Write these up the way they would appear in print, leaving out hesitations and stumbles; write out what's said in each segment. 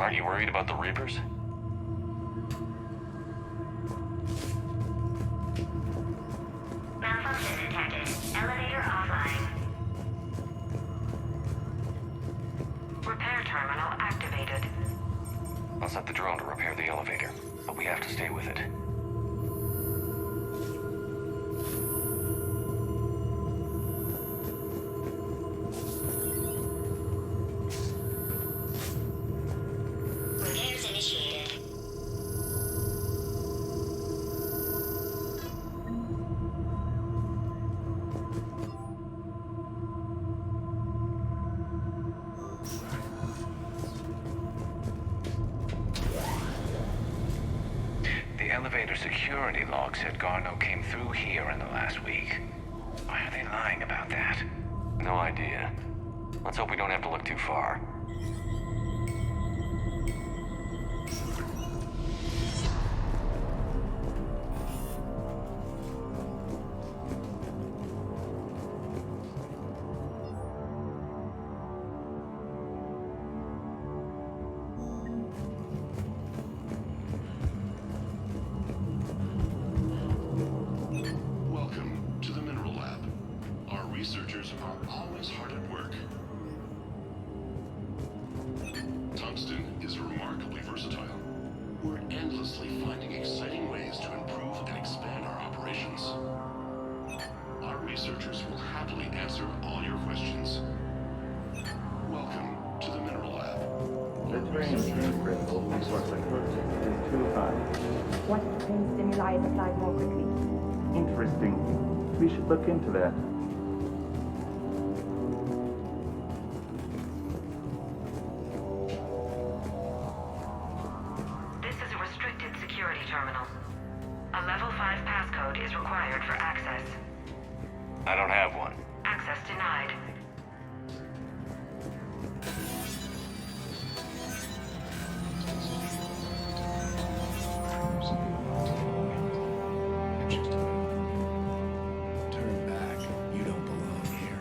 Aren't you worried about the Reapers? Malfunction detected. Elevator offline. Repair terminal activated. I'll set the drone to repair the elevator, but we have to stay with it. Repairs initiated. The elevator security log said Garno came through here in the last week. Why are they lying about that? No idea. Let's hope we don't have to look too far. Welcome to the Mineral Lab. Our researchers are always hard at work. Tungsten is remarkably versatile. We're endlessly finding exciting ways to improve and expand our operations. Our researchers will happily answer all your questions. Welcome to the Mineral Lab. The terrain is too critical, resource activity is too high. What brain stimuli is applied more quickly? Interesting. We should look into that. This is a restricted security terminal. A level 5 passcode is required for access. I don't have one. Access denied. Turn back. You don't belong here.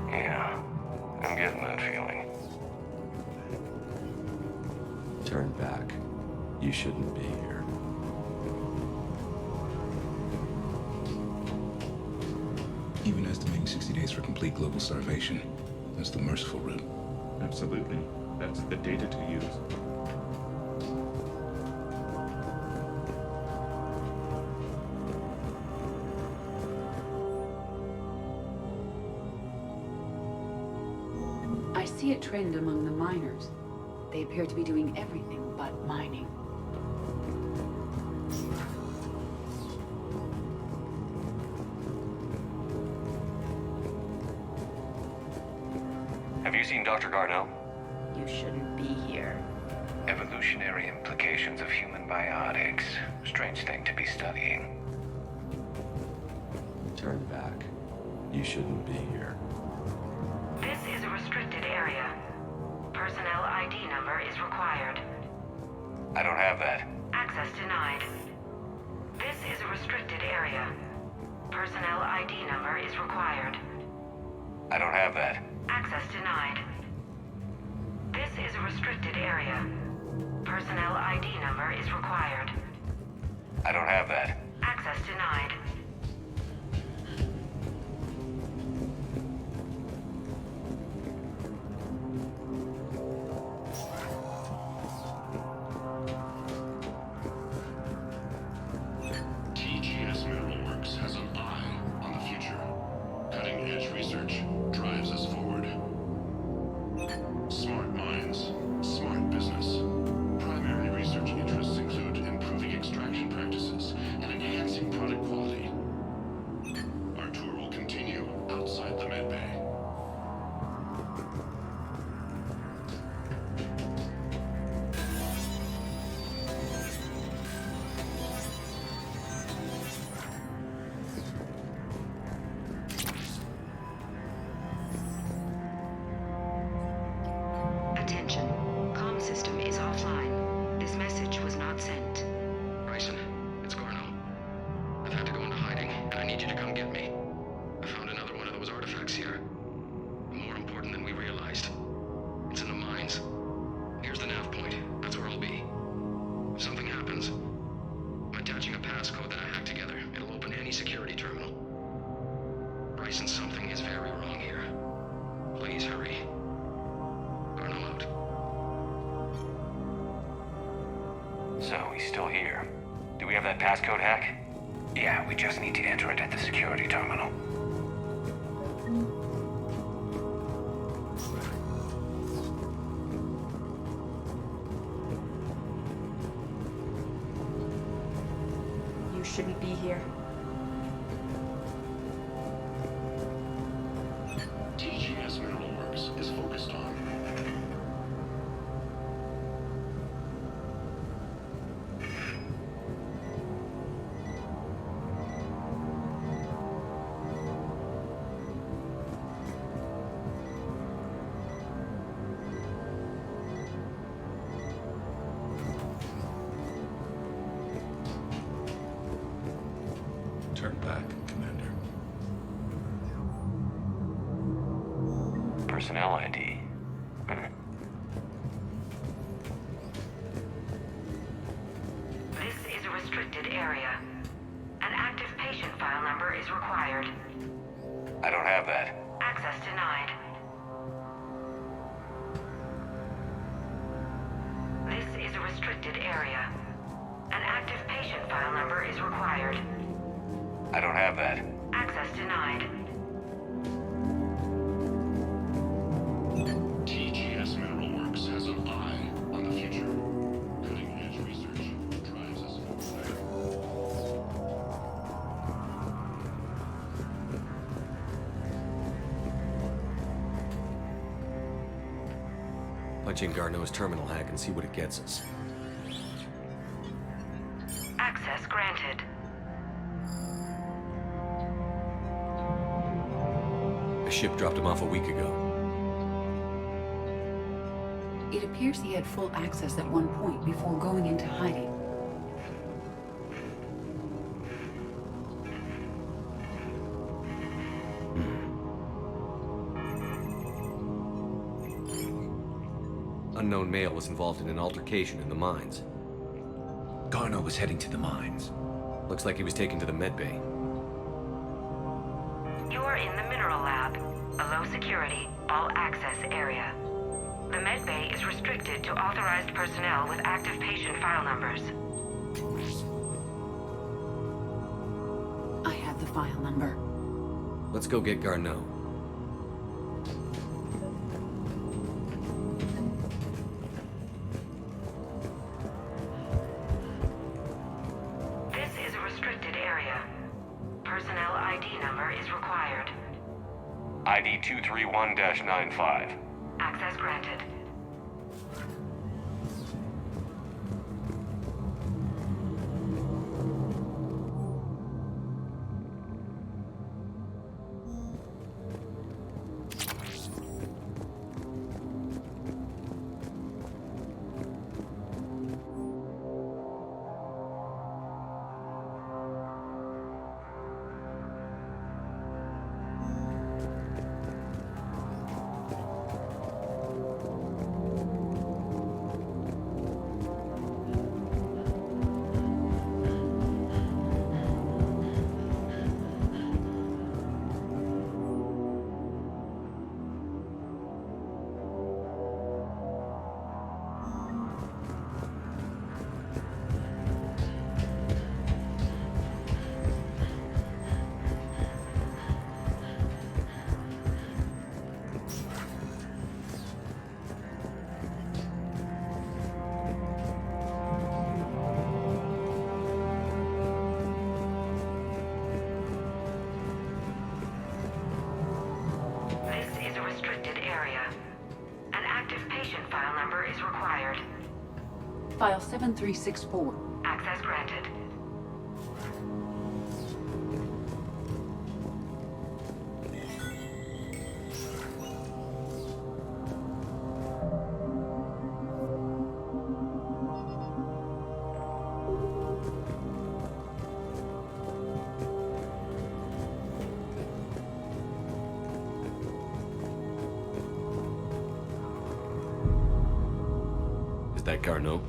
Yeah, I'm getting that feeling. Turn back. You shouldn't be here. Even estimating 60 days for complete global starvation. That's the merciful route. Absolutely. That's the data to use. I see a trend among the miners. They appear to be doing everything but mining. Have you seen Dr. Garno? You shouldn't be here. Evolutionary implications of human biotics. Strange thing to be studying. Turn back. You shouldn't be here. This is a restricted area. Personnel ID number is required. I don't have that. Access denied. This is a restricted area. Personnel ID number is required. I don't have that. Access denied. This is a restricted area. Personnel ID number is required. I don't have that. Access denied. TGS Mineral Works has an eye on the future. Cutting-edge research drives us forward. Smart minds, smart business. Primary research interests include improving extraction practices and still here. Do we have that passcode hack? Yeah, we just need to enter it at the security terminal. You shouldn't be here. TGS Mineral Works is focused on. Turn back, Commander. Personnel ID. This is a restricted area. An active patient file number is required. I don't have that. Access denied. This is a restricted area. An active patient file number is required. I don't have that. Access denied. TGS Mineral Works has an eye on the future. Cutting-edge research drives us forward. Punch in Garneau's terminal hack and see what it gets us. Access granted. A ship dropped him off a week ago. It appears he had full access at one point before going into hiding. Unknown male was involved in an altercation in the mines. Garneau was heading to the mines. Looks like he was taken to the medbay. You are in the mineral lab, a low security, all access area. The medbay is restricted to authorized personnel with active patient file numbers. I have the file number. Let's go get Garneau. This is a restricted area. Personnel ID number is required. ID 231-95. Access granted. File 7364. Access granted. Is that Garneau?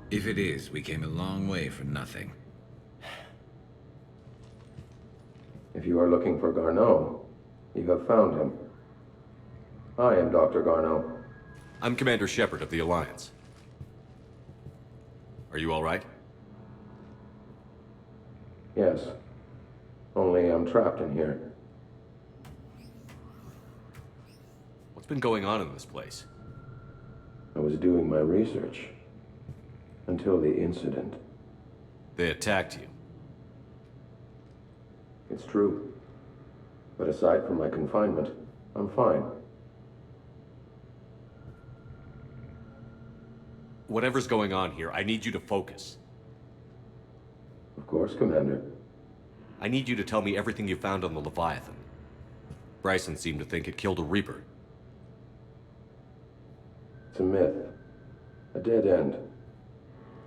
If it is, we came a long way for nothing. If you are looking for Garneau, you have found him. I am Dr. Garneau. I'm Commander Shepard of the Alliance. Are you all right? Yes. Only I'm trapped in here. What's been going on in this place? I was doing my research. Until the incident. They attacked you. It's true. But aside from my confinement, I'm fine. Whatever's going on here, I need you to focus. Of course, Commander. I need you to tell me everything you found on the Leviathan. Bryson seemed to think it killed a Reaper. It's a myth. A dead end.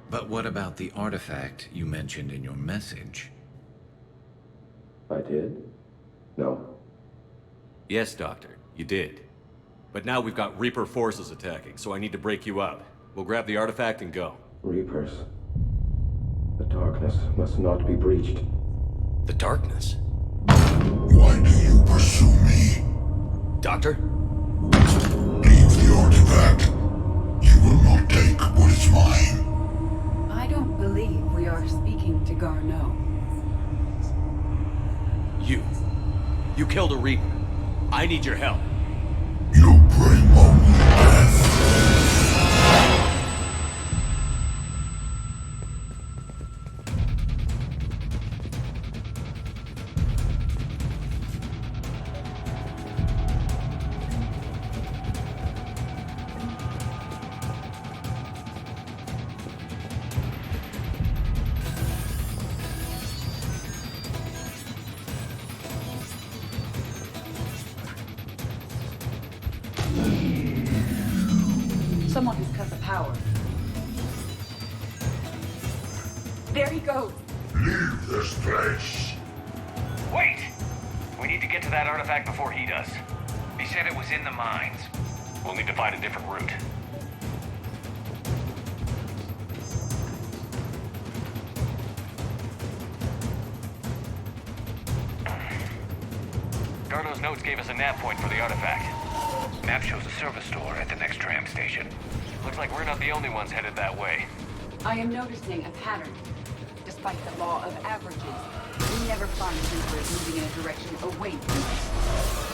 But what about the artifact you mentioned in your message? I did? No. Yes, Doctor, you did. But now we've got Reaper forces attacking, so I need to break you up. We'll grab the artifact and go. Reapers. The darkness must not be breached. The darkness? Why do you pursue me? Doctor? Leave the artifact. You will not take what is mine. I don't believe we are speaking to Garneau. You killed a Reaper. I need your help. You bring only death. Someone has cut the power. There he goes. Leave this place. Wait! We need to get to that artifact before he does. He said it was in the mines. We'll need to find a different route. Garneau's notes gave us a nav point for the artifact. Map shows a service store at the next tram station. Looks like we're not the only ones headed that way. I am noticing a pattern. Despite the law of averages, we never find Reapers moving in a direction away from us.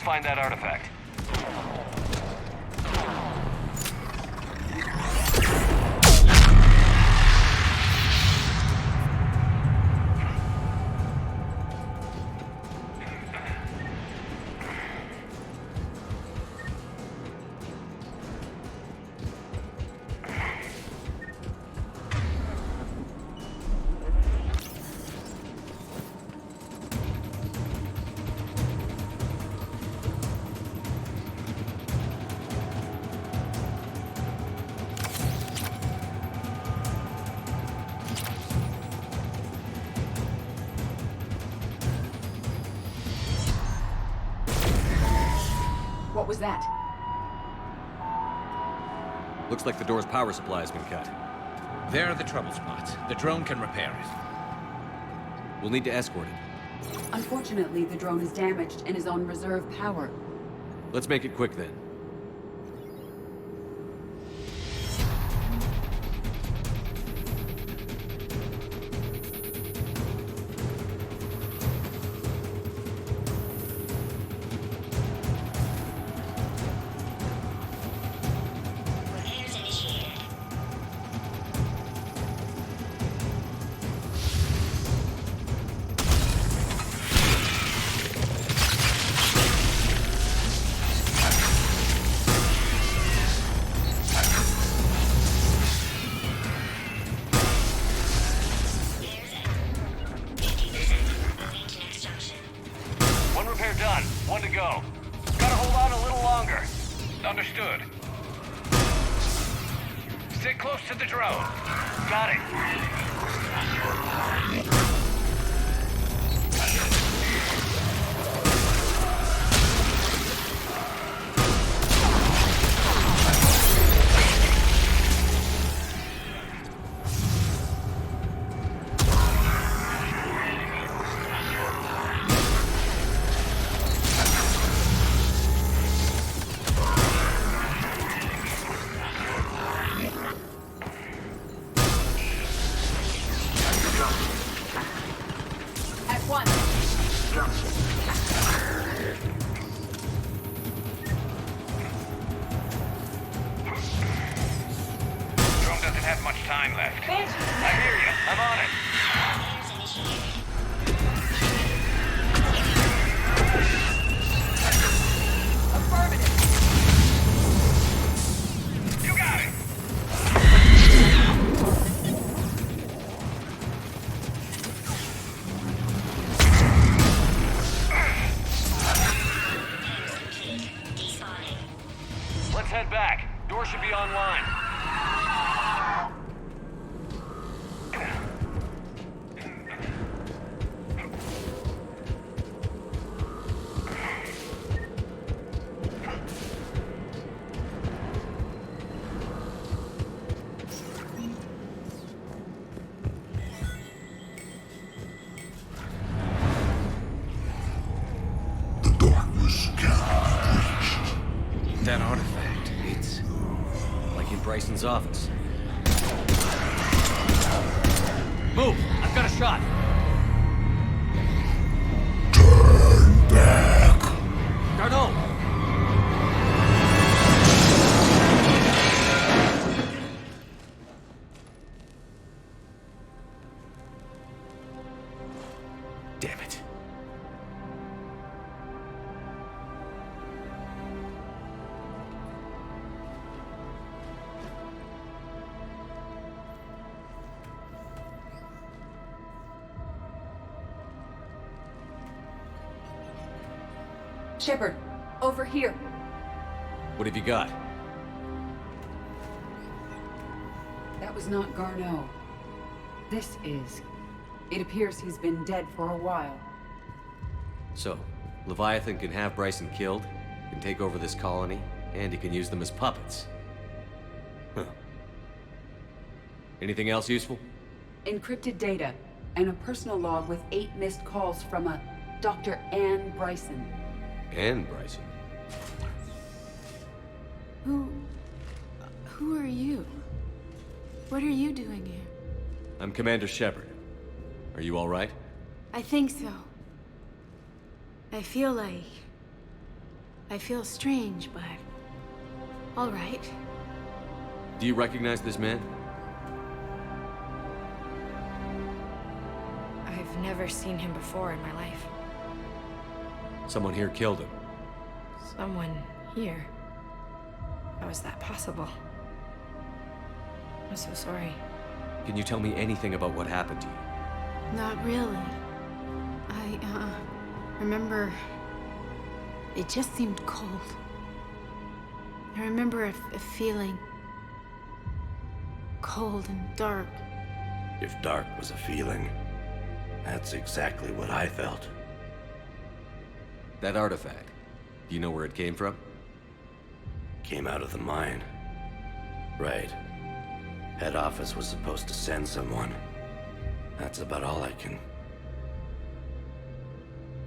find that artifact. What was that? Looks like the door's power supply has been cut. There are the trouble spots. The drone can repair it. We'll need to escort it. Unfortunately, the drone is damaged and is on reserve power. Let's make it quick then. One repair done. One to go. Gotta hold on a little longer. Understood. Stay close to the drone. Got it. At once. Drone doesn't have much time left. I hear you. I'm on it. Affirmative. You got it. Let's head back. Door should be online. The darkness can't be breached. That artifact, it's... Like in Bryson's office. Move! I've got a shot! Turn back. Garneau! Damn it. Shepard, over here. What have you got? That was not Garneau. This is. It appears he's been dead for a while. So, Leviathan can have Bryson killed, can take over this colony, and he can use them as puppets. Huh. Anything else useful? Encrypted data, and a personal log with 8 missed calls from a Dr. Ann Bryson. And Bryson. Who are you? What are you doing here? I'm Commander Shepard. Are you all right? I think so. I feel like I feel strange, but... all right. Do you recognize this man? I've never seen him before in my life. Someone here killed him. Someone here? How is that possible? I'm so sorry. Can you tell me anything about what happened to you? Not really. I, remember... it just seemed cold. I remember a feeling... cold and dark. If dark was a feeling, that's exactly what I felt. That artifact, do you know where it came from? Came out of the mine. Right. Head office was supposed to send someone. That's about all I can...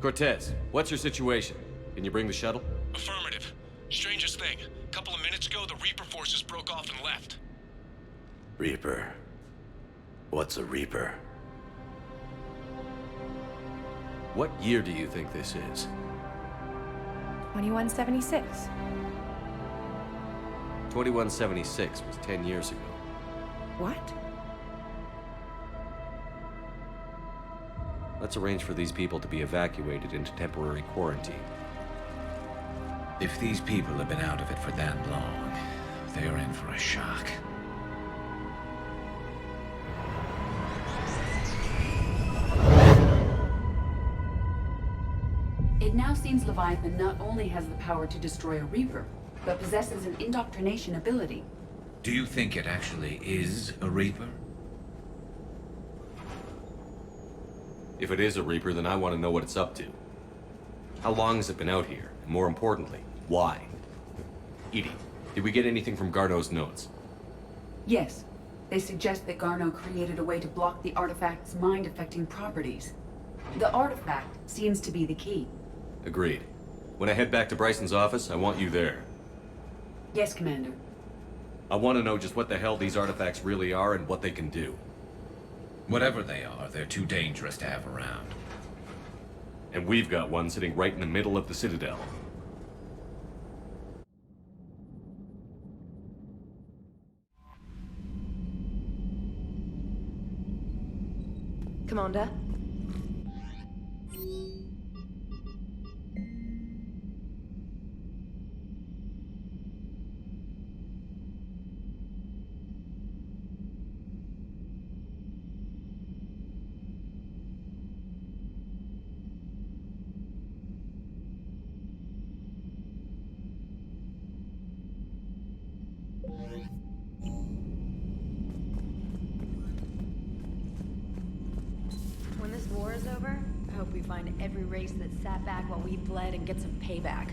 Cortez, what's your situation? Can you bring the shuttle? Affirmative. Strangest thing. A couple of minutes ago, the Reaper forces broke off and left. Reaper. What's a Reaper? What year do you think this is? 2176. 2176 was 10 years ago. What? Let's arrange for these people to be evacuated into temporary quarantine. If these people have been out of it for that long, they're in for a shock. It now seems Leviathan not only has the power to destroy a Reaper, but possesses an indoctrination ability. Do you think it actually is a Reaper? If it is a Reaper, then I want to know what it's up to. How long has it been out here? And more importantly, why? Edie, did we get anything from Garneau's notes? Yes. They suggest that Garneau created a way to block the artifact's mind-affecting properties. The artifact seems to be the key. Agreed. When I head back to Bryson's office, I want you there. Yes, Commander. I want to know just what the hell these artifacts really are and what they can do. Whatever they are, they're too dangerous to have around. And we've got one sitting right in the middle of the Citadel. Commander? When this war is over, I hope we find every race that sat back while we bled and get some payback.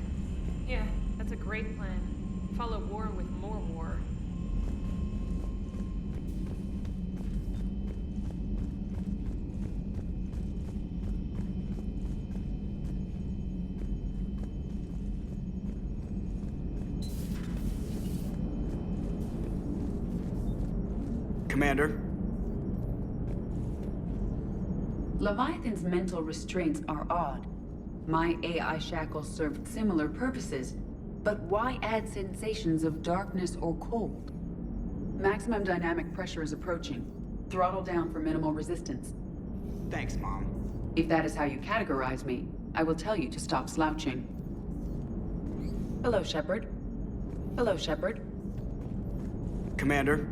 Yeah, that's a great plan. Follow war with more war. Commander? Leviathan's mental restraints are odd. My AI shackles served similar purposes, but why add sensations of darkness or cold? Maximum dynamic pressure is approaching. Throttle down for minimal resistance. Thanks, Mom. If that is how you categorize me, I will tell you to stop slouching. Hello, Shepard. Hello, Shepard. Commander?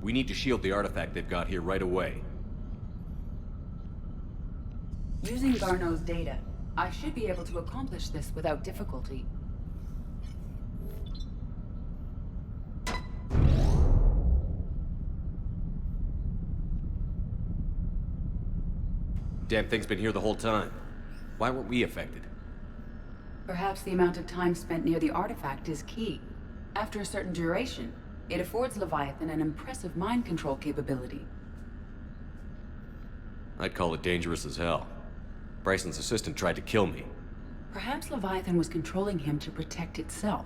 We need to shield the artifact they've got here right away. Using Garneau's data, I should be able to accomplish this without difficulty. Damn thing's been here the whole time. Why weren't we affected? Perhaps the amount of time spent near the artifact is key. After a certain duration, it affords Leviathan an impressive mind control capability. I'd call it dangerous as hell. Bryson's assistant tried to kill me. Perhaps Leviathan was controlling him to protect itself,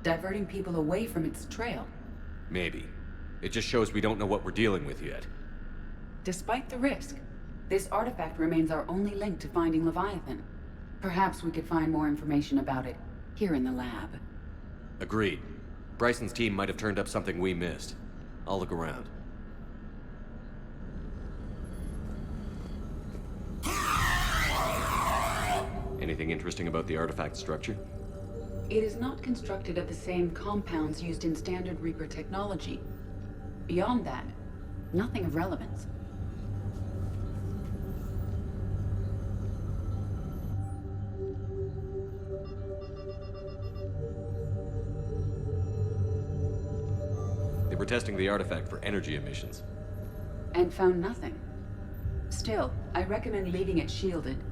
diverting people away from its trail. Maybe. It just shows we don't know what we're dealing with yet. Despite the risk, this artifact remains our only link to finding Leviathan. Perhaps we could find more information about it here in the lab. Agreed. Bryson's team might have turned up something we missed. I'll look around. Anything interesting about the artifact structure? It is not constructed of the same compounds used in standard Reaper technology. Beyond that, nothing of relevance. They were testing the artifact for energy emissions. And found nothing. Still, I recommend leaving it shielded.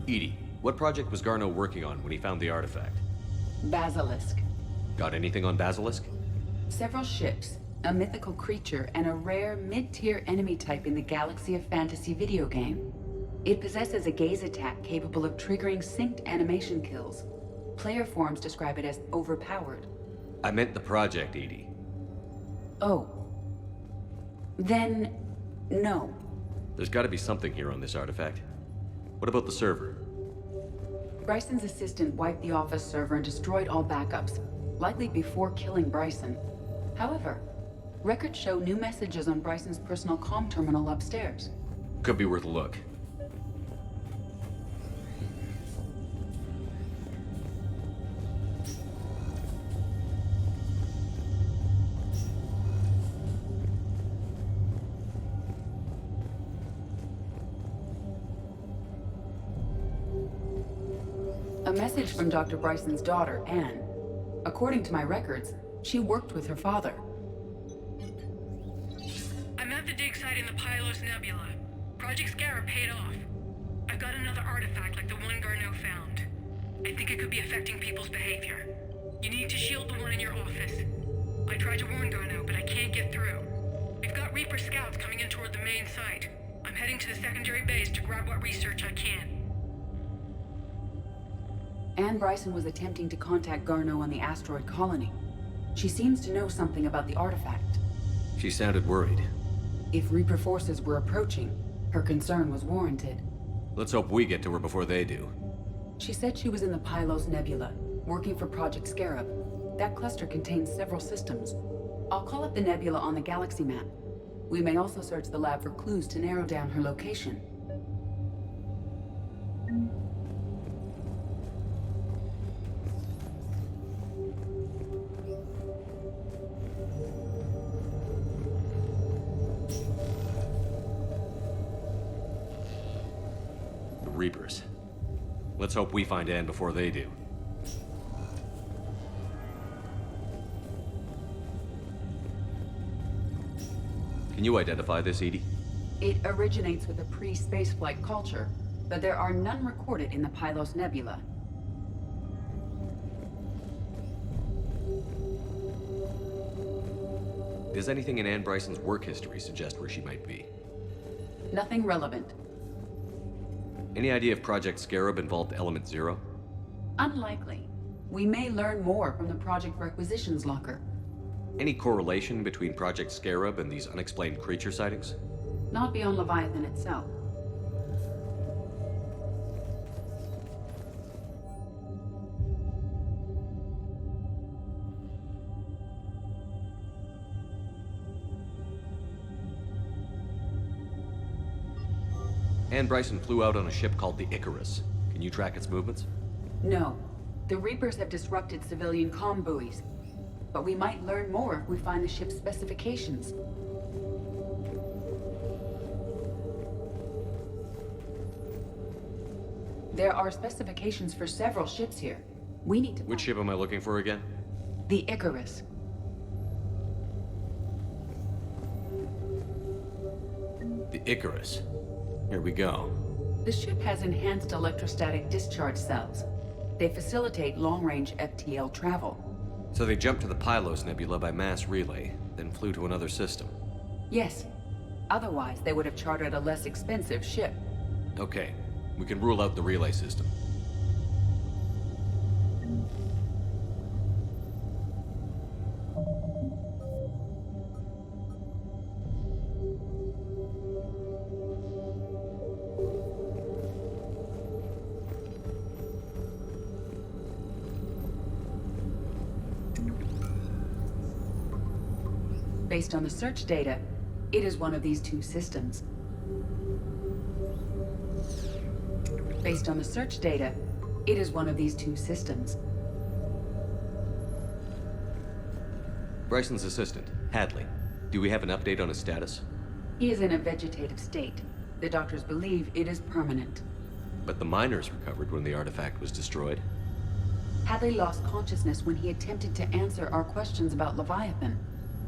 Edie, what project was Garneau working on when he found the artifact? Basilisk. Got anything on Basilisk? Several ships, a mythical creature, and a rare mid-tier enemy type in the Galaxy of Fantasy video game. It possesses a gaze attack capable of triggering synced animation kills. Player forums describe it as overpowered. I meant the project, Edie. Oh. Then, no. There's gotta be something here on this artifact. What about the server? Bryson's assistant wiped the office server and destroyed all backups, likely before killing Bryson. However, records show new messages on Bryson's personal comm terminal upstairs. Could be worth a look. A message from Dr. Bryson's daughter, Anne. According to my records, she worked with her father. I'm at the dig site in the Pylos Nebula. Project Scarab paid off. I've got another artifact like the one Garneau found. I think it could be affecting people's behavior. You need to shield the one in your office. I tried to warn Garneau, but I can't get through. We've got Reaper scouts coming in toward the main site. I'm heading to the secondary base to grab what research I can. Anne Bryson was attempting to contact Garneau on the asteroid colony. She seems to know something about the artifact. She sounded worried. If Reaper forces were approaching, Her concern was warranted. Let's hope we get to her before they do. She said she was in the Pylos Nebula, working for Project Scarab. That cluster contains several systems. I'll call up the nebula on the galaxy map. We may also search the lab for clues to narrow down her location. The Reapers. Let's hope we find Anne before they do. Can you identify this, Edie? It originates with a pre-spaceflight culture, but there are none recorded in the Pylos Nebula. Does anything in Anne Bryson's work history suggest where she might be? Nothing relevant. Any idea if Project Scarab involved Element Zero? Unlikely. We may learn more from the Project Requisitions Locker. Any correlation between Project Scarab and these unexplained creature sightings? Not beyond Leviathan itself. Anne Bryson flew out on a ship called the Icarus. Can you track its movements? No. The Reapers have disrupted civilian comm buoys. But we might learn more if we find the ship's specifications. There are specifications for several ships here. We need to... Which ship am I looking for again? The Icarus. The Icarus. Here we go. The ship has enhanced electrostatic discharge cells. They facilitate long-range FTL travel. So they jumped to the Pylos Nebula by mass relay, then flew to another system. Yes. Otherwise, they would have chartered a less expensive ship. Okay, we can rule out the relay system. Based on the search data, it is one of these two systems. Based on the search data, it is one of these two systems. Bryson's assistant, Hadley. Do we have an update on his status? He is in a vegetative state. The doctors believe it is permanent. But the miners recovered when the artifact was destroyed. Hadley lost consciousness when he attempted to answer our questions about Leviathan.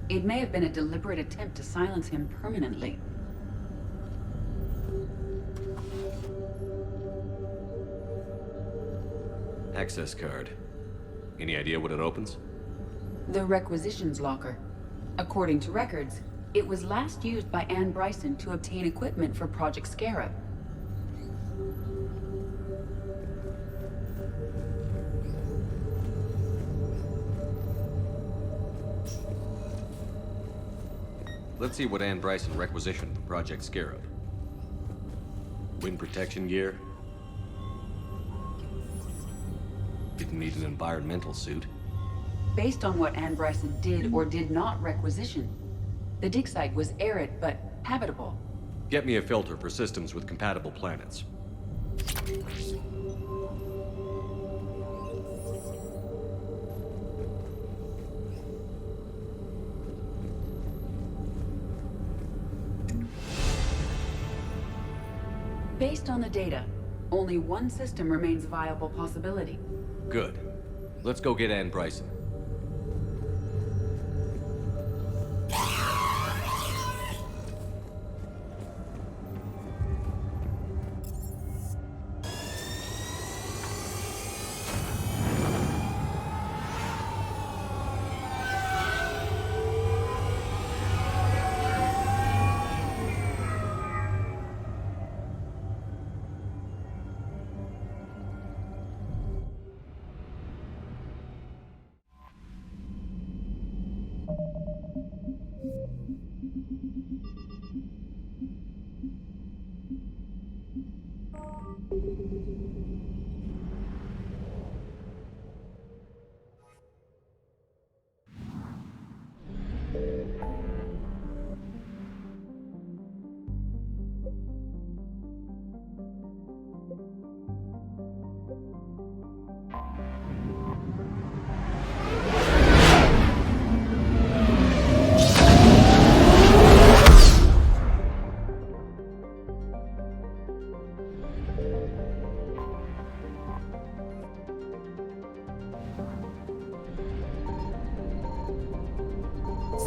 It may have been a deliberate attempt to silence him permanently. Access card. Any idea what it opens? The Requisitions Locker. According to records, it was last used by Anne Bryson to obtain equipment for Project Scarab. Let's see what Anne Bryson requisitioned for Project Scarab. Wind protection gear. Didn't need an environmental suit. Based on what Anne Bryson did or did not requisition, the dig site was arid but habitable. Get me a filter for systems with compatible planets. Based on the data, only one system remains a viable possibility. Good. Let's go get Anne Bryson.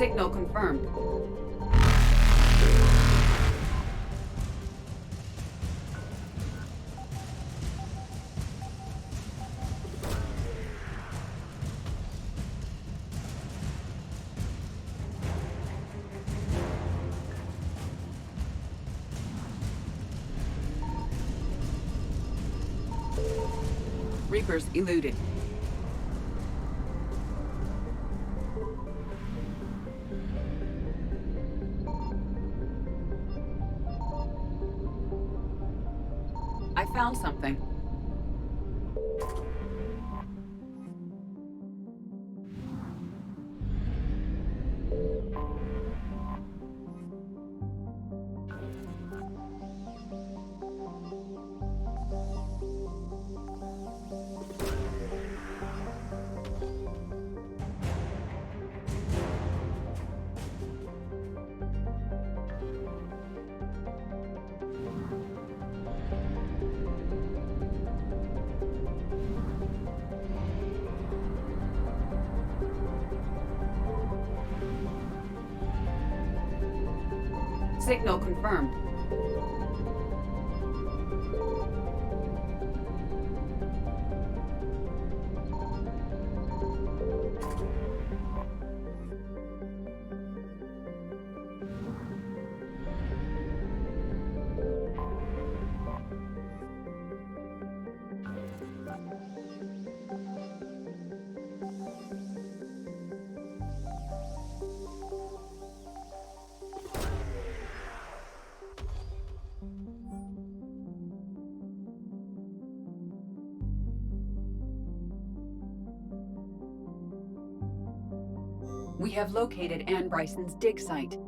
Signal confirmed. Reapers eluded. I found something. Signal confirmed. We have located Anne Bryson's dig site.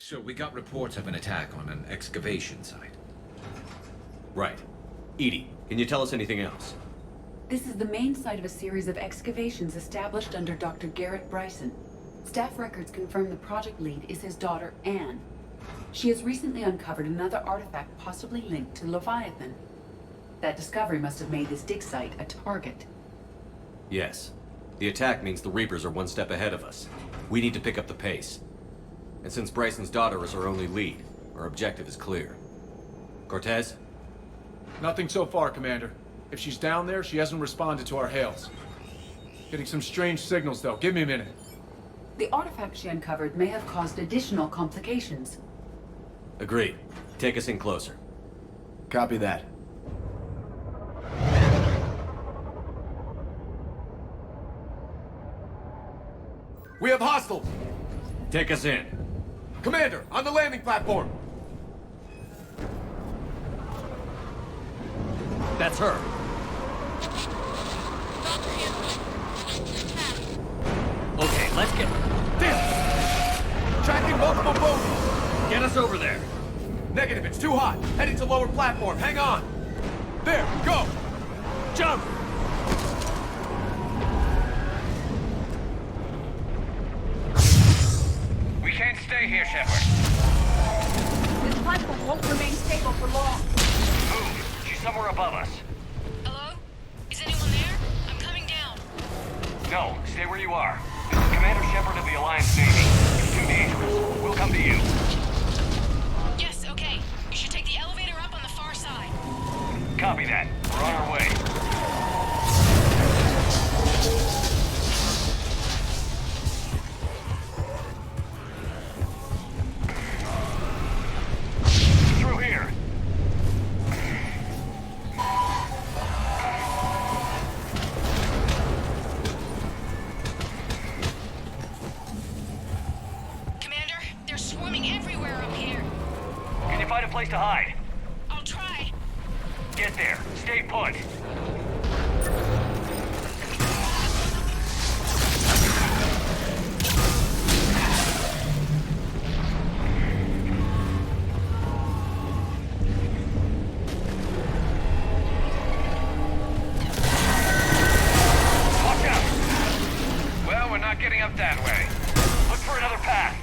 So we got reports of an attack on an excavation site. Right. Edie, can you tell us anything else? This is the main site of a series of excavations established under Dr. Garrett Bryson. Staff records confirm the project lead is his daughter, Anne. She has recently uncovered another artifact possibly linked to Leviathan. That discovery must have made this dig site a target. Yes. The attack means the Reapers are one step ahead of us. We need to pick up the pace. And since Bryson's daughter is our only lead, our objective is clear. Cortez? Nothing so far, Commander. If she's down there, she hasn't responded to our hails. Getting some strange signals, though. Give me a minute. The artifact she uncovered may have caused additional complications. Agreed. Take us in closer. Copy that. We have hostiles! Take us in. Commander, on the landing platform! That's her. Okay, let's get her. Damn! Tracking multiple bogies! Get us over there! Negative, it's too hot. Heading to lower platform, hang on! There, go! Jump! We can't stay here, Shepard. This platform won't remain stable for long. Move! She's somewhere above us. Hello? Is anyone there? I'm coming down. No, stay where you are. This is Commander Shepard of the Alliance Navy. It's too dangerous. We'll come to you. Yes, okay. You should take the elevator up on the far side. Copy that. We're on our way. Through here. Commander, they're swarming everywhere up here. Can you find a place to hide? I'll try. Get there. Stay put. Watch out! Well, we're not getting up that way. Look for another path.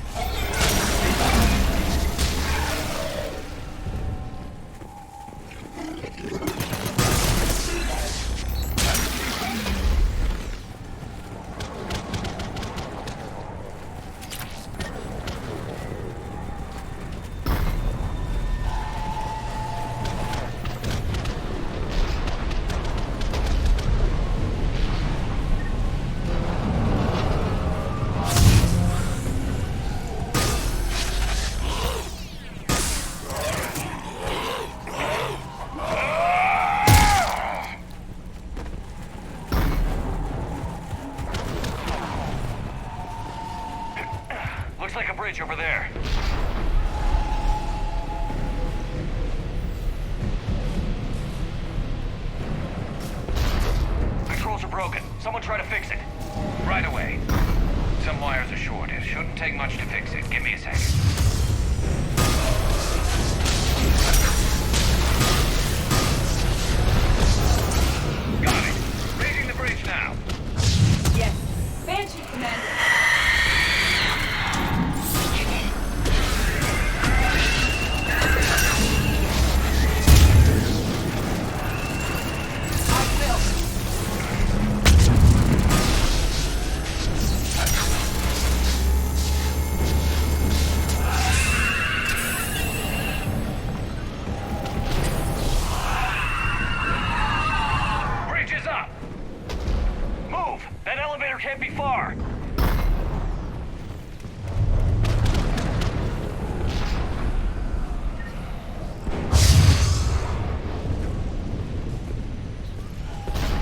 Looks like a bridge over there. Controls are broken. Someone try to fix it. Right away. Some wires are short. It shouldn't take much to fix it. Give me a second. Got it. Raising the bridge now. Yes. Banshee, Commander. Bridge is up. Move. That elevator can't be far.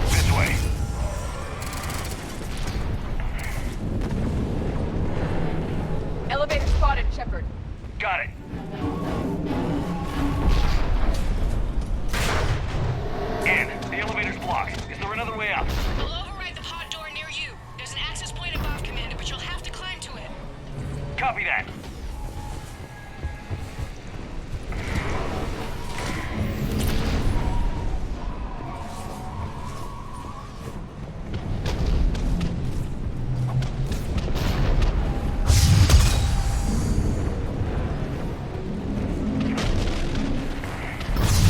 This way. Elevator spotted, Shepard. Got it. In. The elevator's blocked. Is there another way up? I'll override the pod door near you. There's an access point above, Commander, but you'll have to climb to it. Copy that.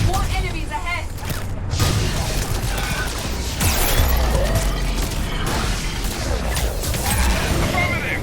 More enemies ahead. Affirmative.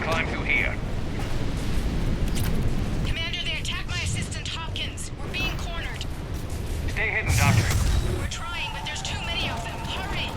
climb through here. Commander, they attacked my assistant Hopkins. We're being cornered. Stay hidden, Doctor. We're trying, but there's too many of them. Hurry!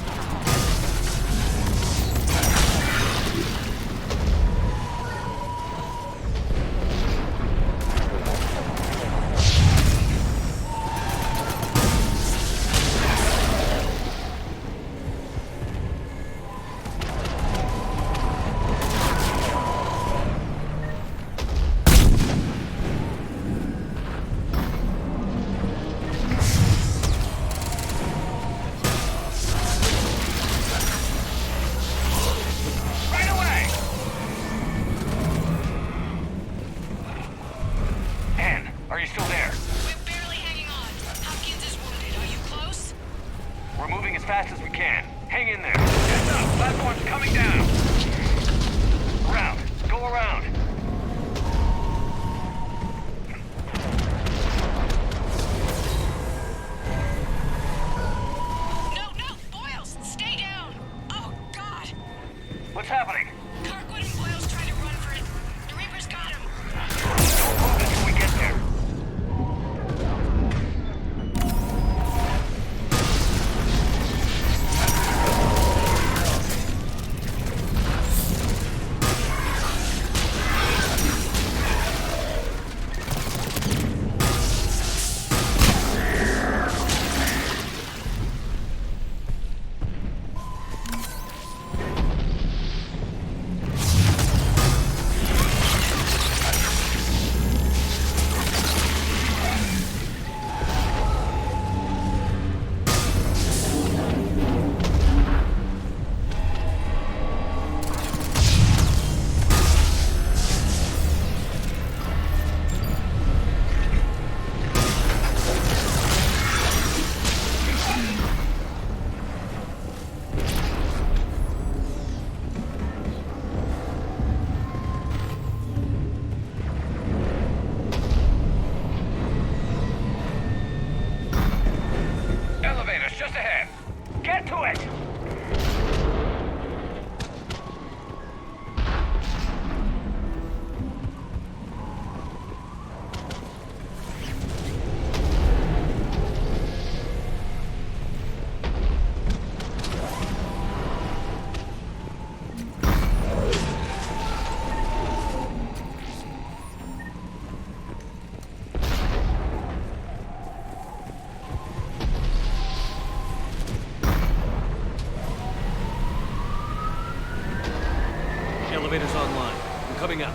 Elevator's online. I'm coming up.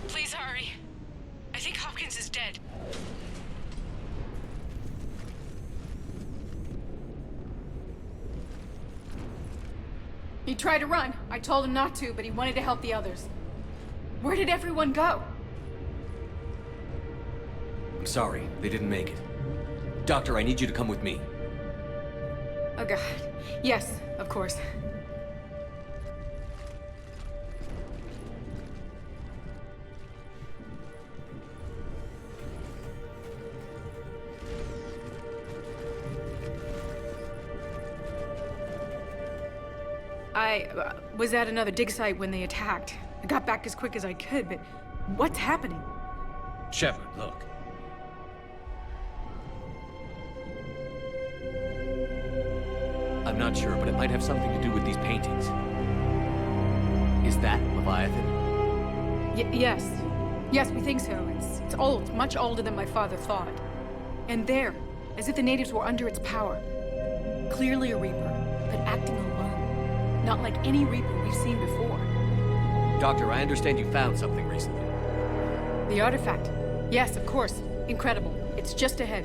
Please hurry. I think Hopkins is dead. He tried to run. I told him not to, but he wanted to help the others. Where did everyone go? I'm sorry, they didn't make it. Doctor, I need you to come with me. Oh god. Yes, of course. I was at another dig site when they attacked. I got back as quick as I could, but what's happening? Shepard, look. I'm not sure, but it might have something to do with these paintings. Is that Leviathan? Yes. Yes, we think so. It's old, much older than my father thought. And there, as if the natives were under its power. Clearly a Reaper, but acting alone. Not like any Reaper we've seen before. Doctor, I understand you found something recently. The artifact. Yes, of course. Incredible. It's just ahead.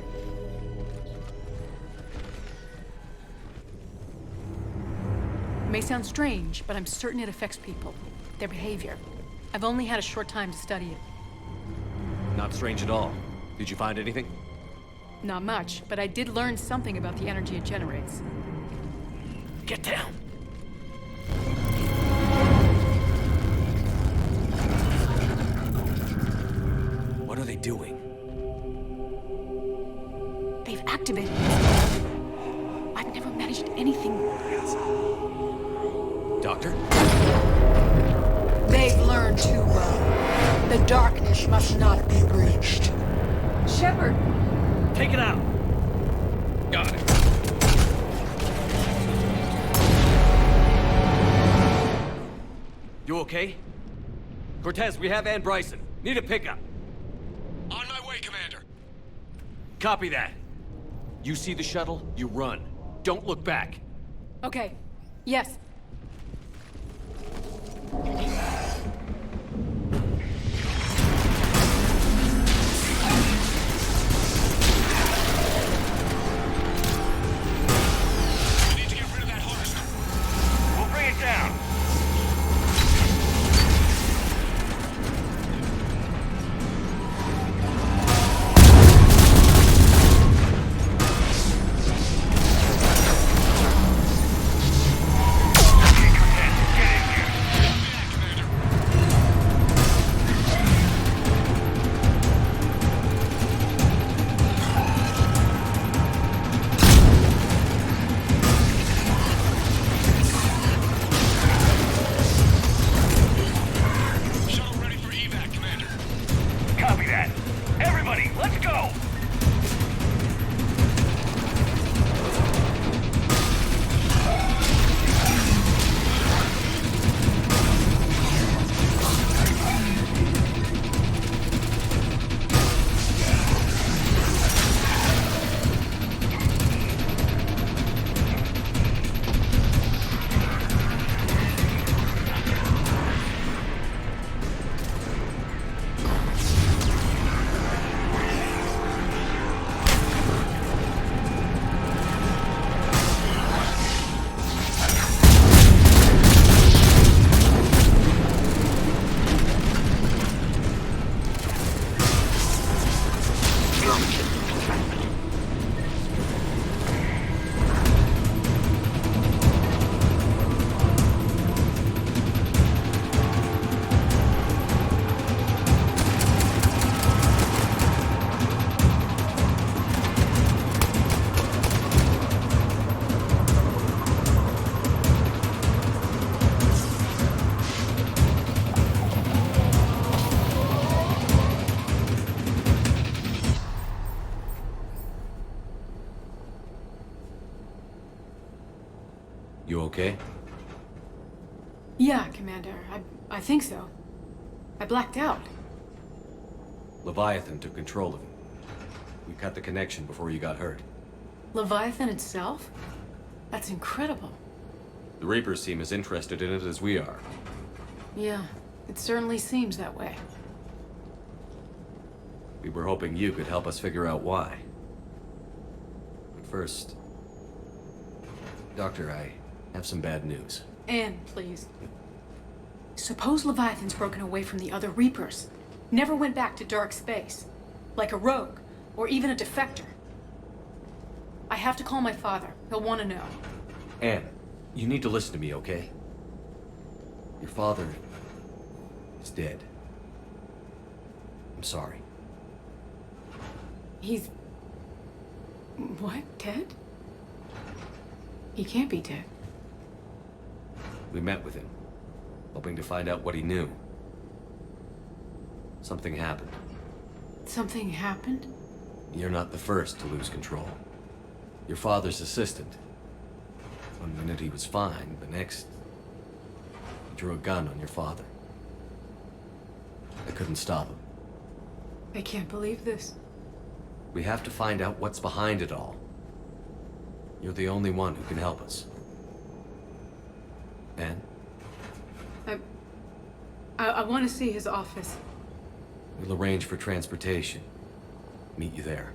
It may sound strange, but I'm certain it affects people. Their behavior. I've only had a short time to study it. Not strange at all. Did you find anything? Not much, but I did learn something about the energy it generates. Get down! What are they doing? They've activated it. I've never managed anything. Doctor? They've learned too well. The darkness must not be breached. Shepard! Take it out! Got it. You okay? Cortez, we have Ann Bryson. Need a pickup. On my way, Commander. Copy that. You see the shuttle, you run. Don't look back. Okay. Yes. We need to get rid of that harvester. We'll bring it down. Shuttle ready for evac, Commander. Copy that. Everybody, let's go! You okay? Yeah, Commander. I think so. I blacked out. Leviathan took control of him. We cut the connection before you got hurt. Leviathan itself? That's incredible. The Reapers seem as interested in it as we are. Yeah, it certainly seems that way. We were hoping you could help us figure out why. But first... Doctor, I have some bad news. Anne, please. Suppose Leviathan's broken away from the other Reapers. Never went back to dark space. Like a rogue, or even a defector. I have to call my father. He'll want to know. Anne, you need to listen to me, okay? Your father is dead. I'm sorry. He's... What? Dead? He can't be dead. We met with him, hoping to find out what he knew. Something happened. Something happened? You're not the first to lose control. Your father's assistant. One minute he was fine, the next... he drew a gun on your father. I couldn't stop him. I can't believe this. We have to find out what's behind it all. You're the only one who can help us. Anne? I want to see his office. We'll arrange for transportation. Meet you there.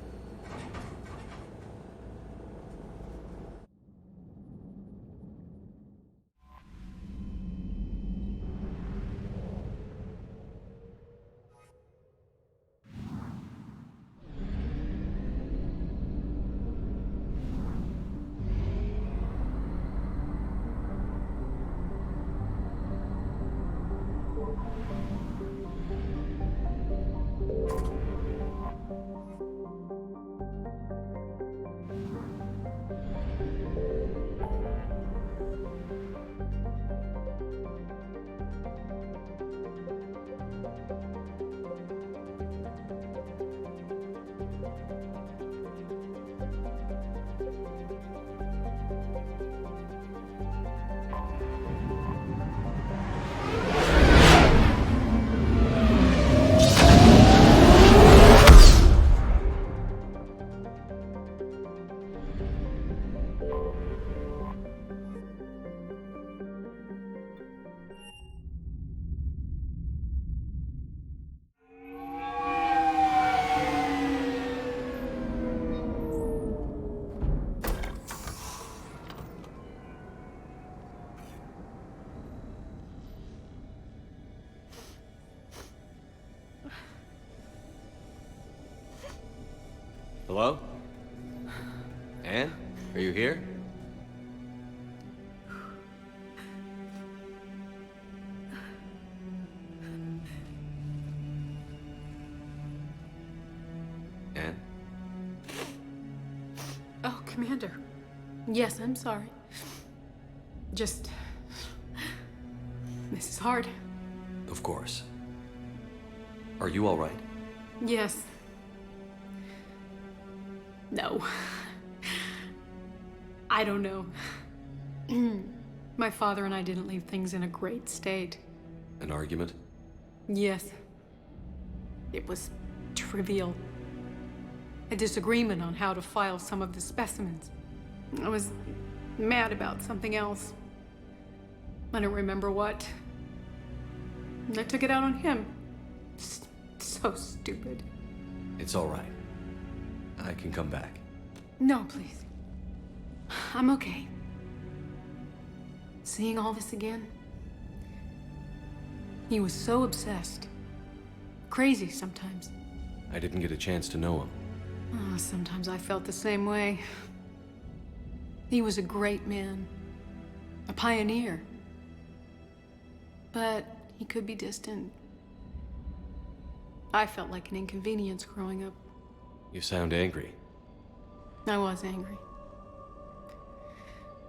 Hello? Anne? Are you here? Anne? Oh, Commander. Yes, I'm sorry. Just... This is hard. Of course. Are you all right? Yes. No. I don't know. My father and I didn't leave things in a great state. An argument? Yes. It was trivial. A disagreement on how to file some of the specimens. I was mad about something else. I don't remember what. And I took it out on him. So stupid. It's all right. I can come back. No, please. I'm okay. Seeing all this again? He was so obsessed. Crazy sometimes. I didn't get a chance to know him. Oh, sometimes I felt the same way. He was a great man. A pioneer. But he could be distant. I felt like an inconvenience growing up. You sound angry. I was angry.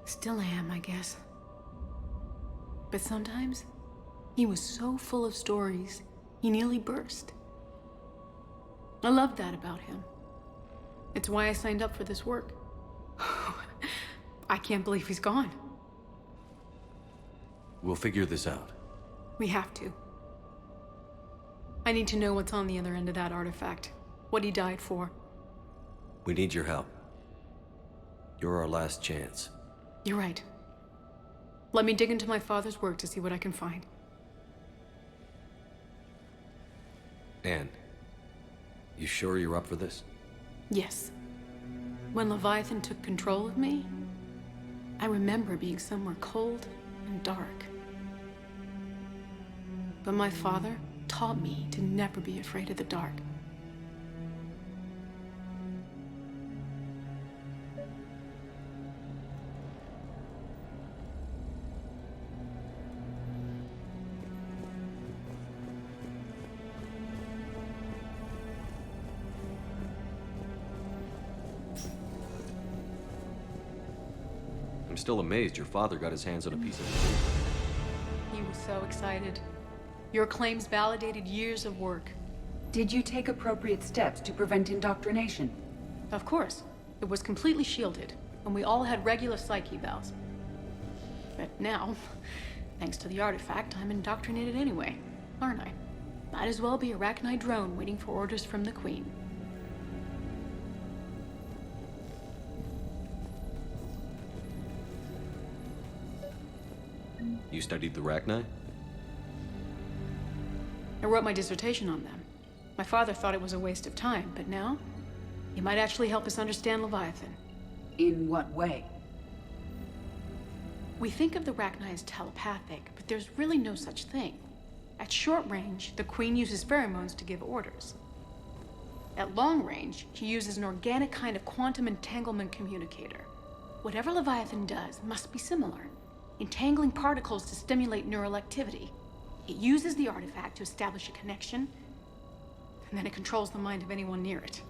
Still am, I guess. But sometimes, he was so full of stories, he nearly burst. I loved that about him. It's why I signed up for this work. I can't believe he's gone. We'll figure this out. We have to. I need to know what's on the other end of that artifact. What he died for. We need your help. You're our last chance. You're right. Let me dig into my father's work to see what I can find. Anne, you sure you're up for this? Yes. When Leviathan took control of me, I remember being somewhere cold and dark. But my father taught me to never be afraid of the dark. I'm still amazed your father got his hands on a piece of it. He was so excited. Your claims validated years of work. Did you take appropriate steps to prevent indoctrination? Of course. It was completely shielded, and we all had regular psyche evals. But now, thanks to the artifact, I'm indoctrinated anyway, aren't I? Might as well be a Arachnite drone waiting for orders from the Queen. You studied the Rachni? I wrote my dissertation on them. My father thought it was a waste of time, but now, he might actually help us understand Leviathan. In what way? We think of the Rachni as telepathic, but there's really no such thing. At short range, the Queen uses pheromones to give orders. At long range, she uses an organic kind of quantum entanglement communicator. Whatever Leviathan does must be similar, entangling particles to stimulate neural activity. It uses the artifact to establish a connection, and then it controls the mind of anyone near it.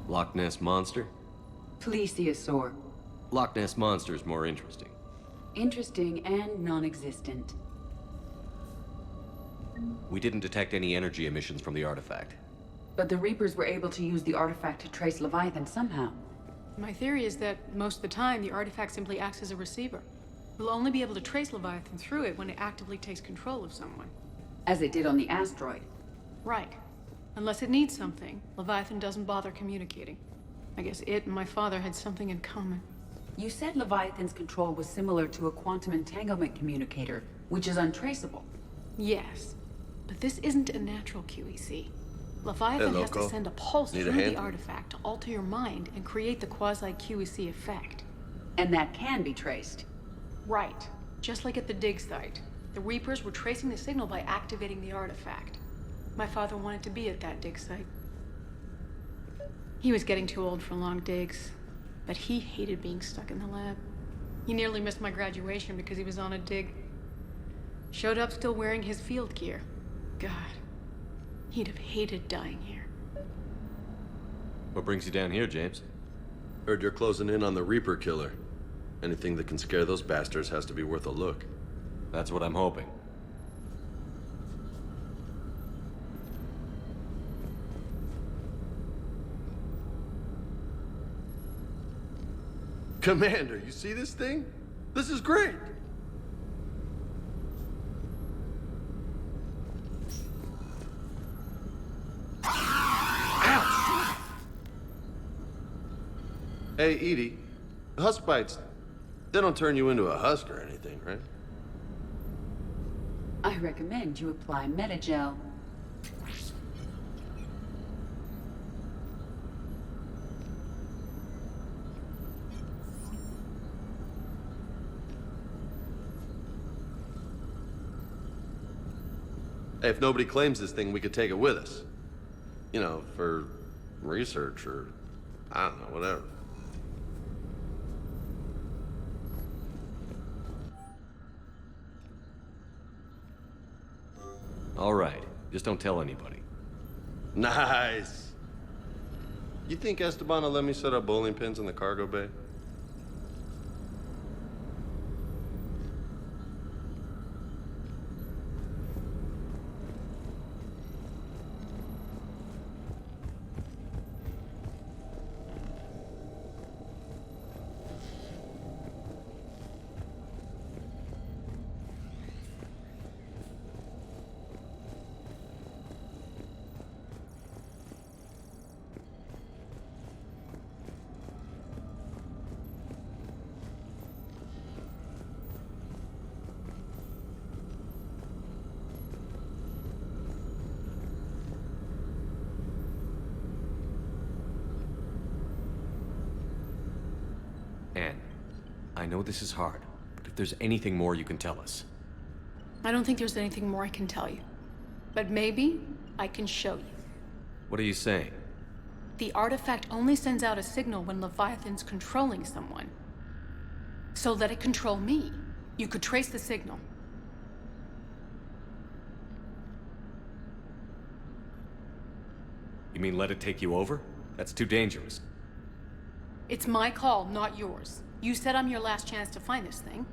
Loch Ness Monster? Plesiosaur. Loch Ness Monster is more interesting. Interesting and non-existent. We didn't detect any energy emissions from the artifact. But the Reapers were able to use the artifact to trace Leviathan somehow. My theory is that most of the time, the artifact simply acts as a receiver. We'll only be able to trace Leviathan through it when it actively takes control of someone. As it did on the asteroid. Right. Unless it needs something, Leviathan doesn't bother communicating. I guess it and my father had something in common. You said Leviathan's control was similar to a quantum entanglement communicator, which is untraceable. Yes, but this isn't a natural QEC. Leviathan has to send a pulse through the artifact to alter your mind and create the quasi-QEC effect. And that can be traced. Right. Just like at the dig site. The Reapers were tracing the signal by activating the artifact. my father wanted to be at that dig site. He was getting too old for long digs, but he hated being stuck in the lab. He nearly missed my graduation because he was on a dig. Showed up still wearing his field gear. God, he'd have hated dying here. What brings you down here, James? Heard you're closing in on the Reaper killer. Anything that can scare those bastards has to be worth a look. That's what I'm hoping. Commander, you see this thing? This is great! Ouch! Hey, Edie, husk bites, they don't turn you into a husk or anything, right? I recommend you apply Metagel. Hey, if nobody claims this thing, we could take it with us. You know, for research or, I don't know, whatever. All right. Just don't tell anybody. Nice. You think Esteban will let me set up bowling pins in the cargo bay? Anne, I know this is hard, but if there's anything more you can tell us. I don't think there's anything more I can tell you. But maybe I can show you. What are you saying? The artifact only sends out a signal when Leviathan's controlling someone. So let it control me. You could trace the signal. You mean let it take you over? That's too dangerous. It's my call, not yours. You said I'm your last chance to find this thing.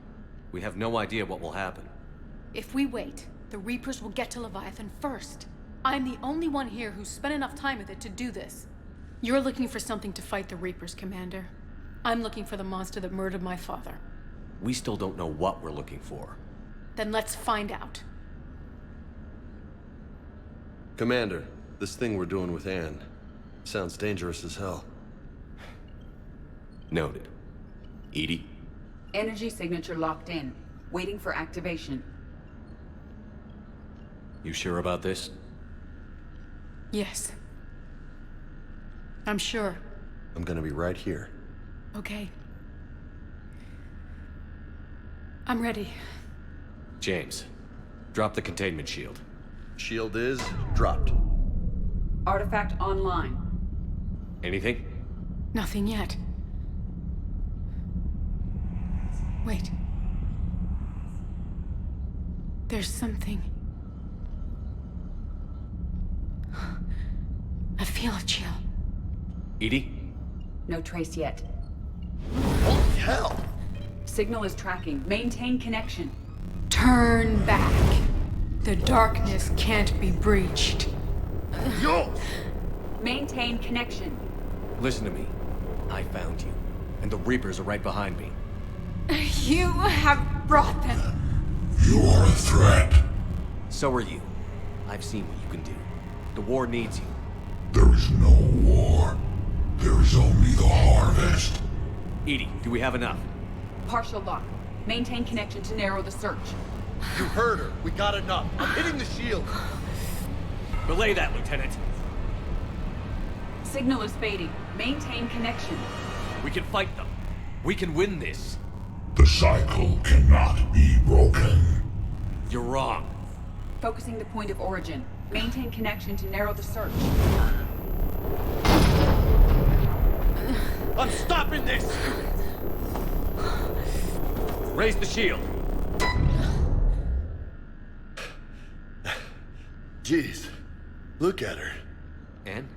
We have no idea what will happen. If we wait, the Reapers will get to Leviathan first. I'm the only one here who's spent enough time with it to do this. You're looking for something to fight the Reapers, Commander. I'm looking for the monster that murdered my father. We still don't know what we're looking for. Then let's find out. Commander, this thing we're doing with Anne sounds dangerous as hell. Noted. Edie? Energy signature locked in. Waiting for activation. You sure about this? Yes. I'm sure. I'm gonna be right here. Okay. I'm ready. James, drop the containment shield. Shield is dropped. Artifact online. Anything? Nothing yet. Wait. There's something. I feel a chill. Edie? No trace yet. Holy hell! Signal is tracking. Maintain connection. Turn back. The darkness can't be breached. Yo! Maintain connection. Listen to me. I found you, and the Reapers are right behind me. You have brought them. You are a threat. So are you. I've seen what you can do. The war needs you. There is no war. There is only the harvest. Edie, do we have enough? Partial lock. Maintain connection to narrow the search. You heard her. We got enough. I'm hitting the shield. Relay that, Lieutenant. Signal is fading. Maintain connection. We can fight them. We can win this. The cycle cannot be broken. You're wrong. Focusing the point of origin. Maintain connection to narrow the search. I'm stopping this! Raise the shield. Jeez, look at her. Anne?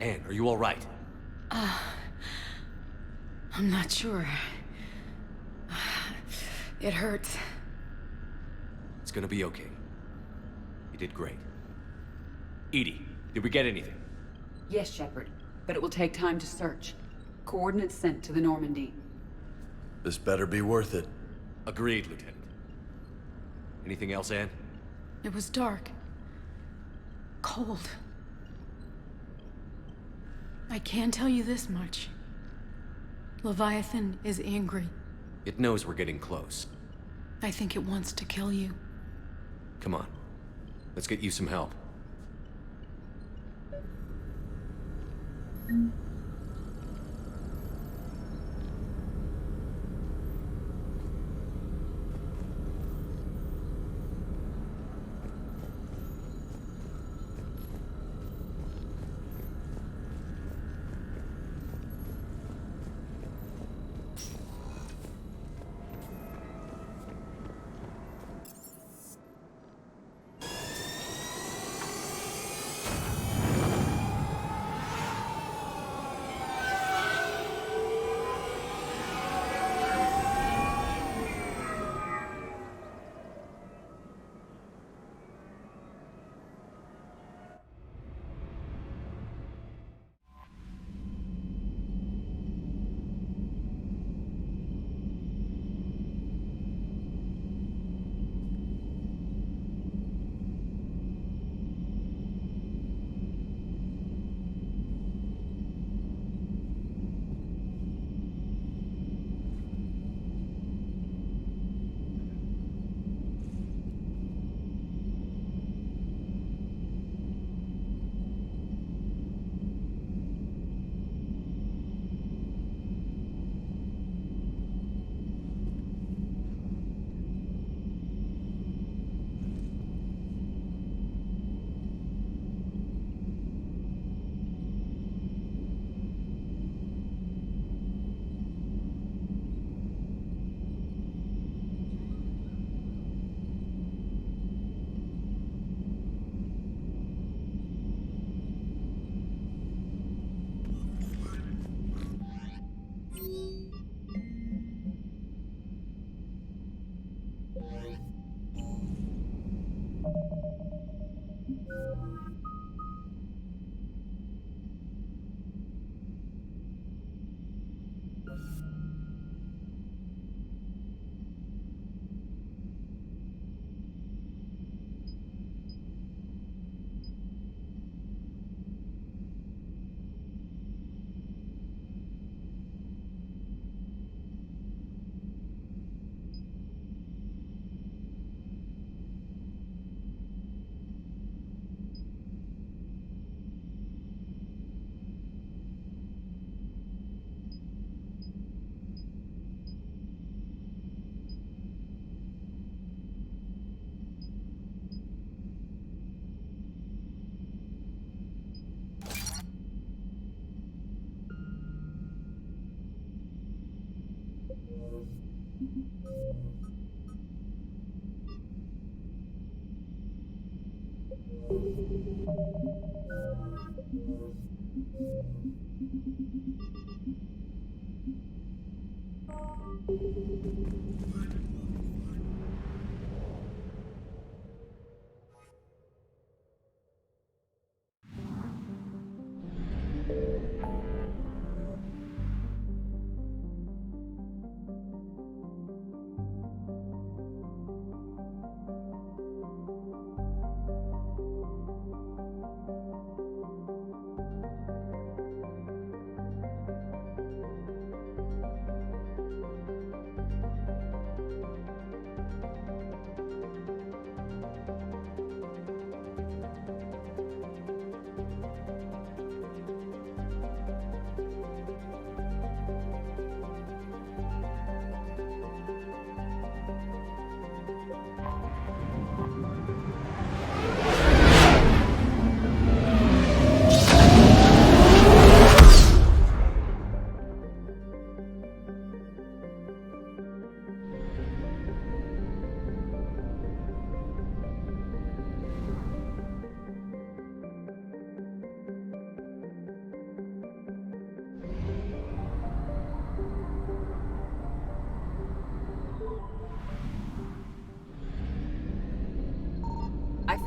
Anne, are you all right? I'm not sure. It hurts. It's gonna be okay. You did great. Edie, did we get anything? Yes, Shepard, but it will take time to search. Coordinates sent to the Normandy. This better be worth it. Agreed, Lieutenant. Anything else, Anne? It was dark. Cold. I can tell you this much. Leviathan is angry. It knows we're getting close. I think it wants to kill you. Come on. Let's get you some help.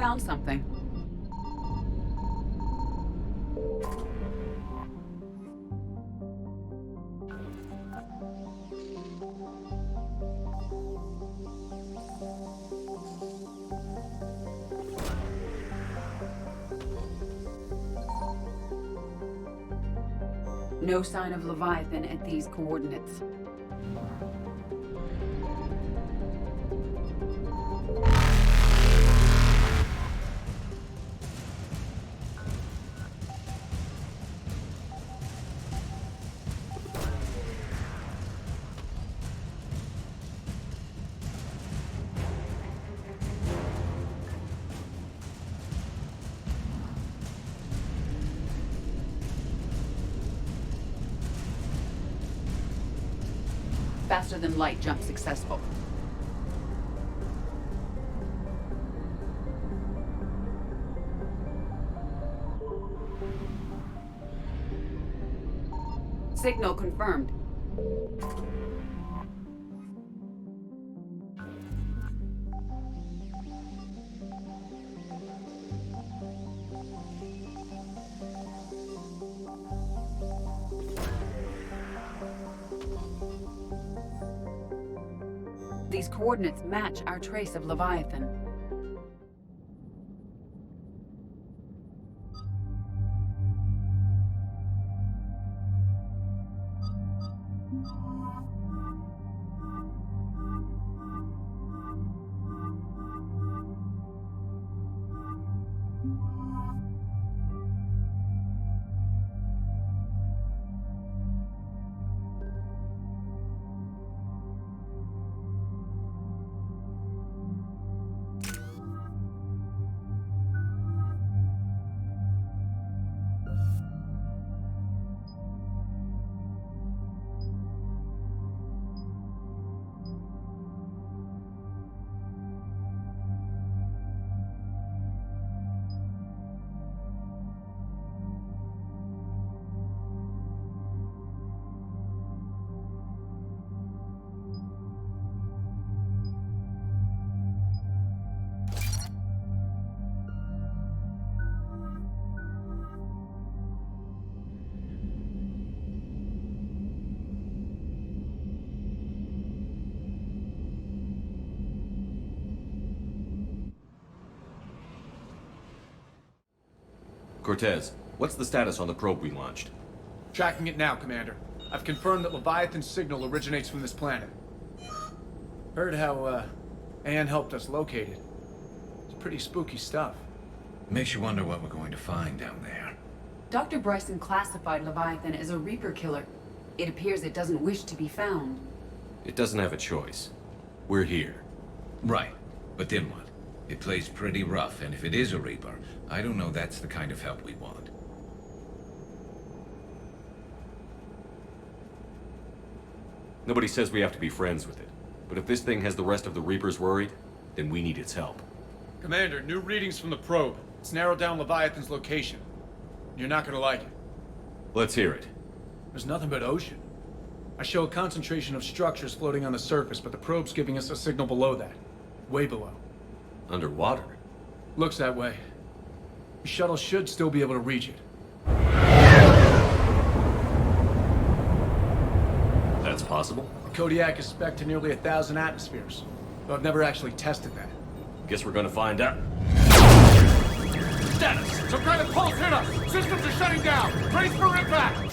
found something. No sign of Leviathan at these coordinates. Faster than light jump successful. Signal confirmed. These coordinates match our trace of Leviathan. Cortez, what's the status on the probe we launched? Tracking it now, Commander. I've confirmed that Leviathan's signal originates from this planet. Heard how, Anne helped us locate it. It's pretty spooky stuff. Makes you wonder what we're going to find down there. Dr. Bryson classified Leviathan as a Reaper killer. It appears it doesn't wish to be found. It doesn't have a choice. We're here. Right. But then what? It plays pretty rough, and if it is a Reaper, I don't know that's the kind of help we want. Nobody says we have to be friends with it. But if this thing has the rest of the Reapers worried, then we need its help. Commander, new readings from the probe. It's narrowed down Leviathan's location. You're not gonna like it. Let's hear it. There's nothing but ocean. I show a concentration of structures floating on the surface, but the probe's giving us a signal below that. Way below. Underwater? Looks that way. The shuttle should still be able to reach it. That's possible? The Kodiak is spec'd to nearly 1,000 atmospheres, though I've never actually tested that. Guess we're gonna find out. Status! Some kind of pulse hit us! Systems are shutting down! Brace for impact!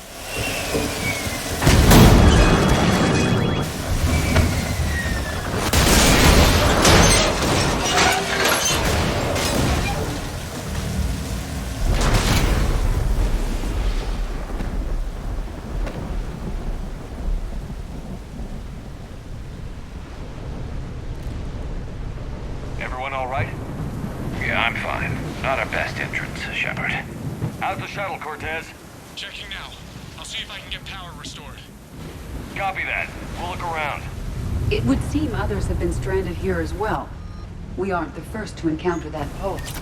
Everyone all right? Yeah, I'm fine. Not our best entrance, Shepard. How's the shuttle, Cortez? Checking now. I'll see if I can get power restored. Copy that. We'll look around. It would seem others have been stranded here as well. We aren't the first to encounter that pulse.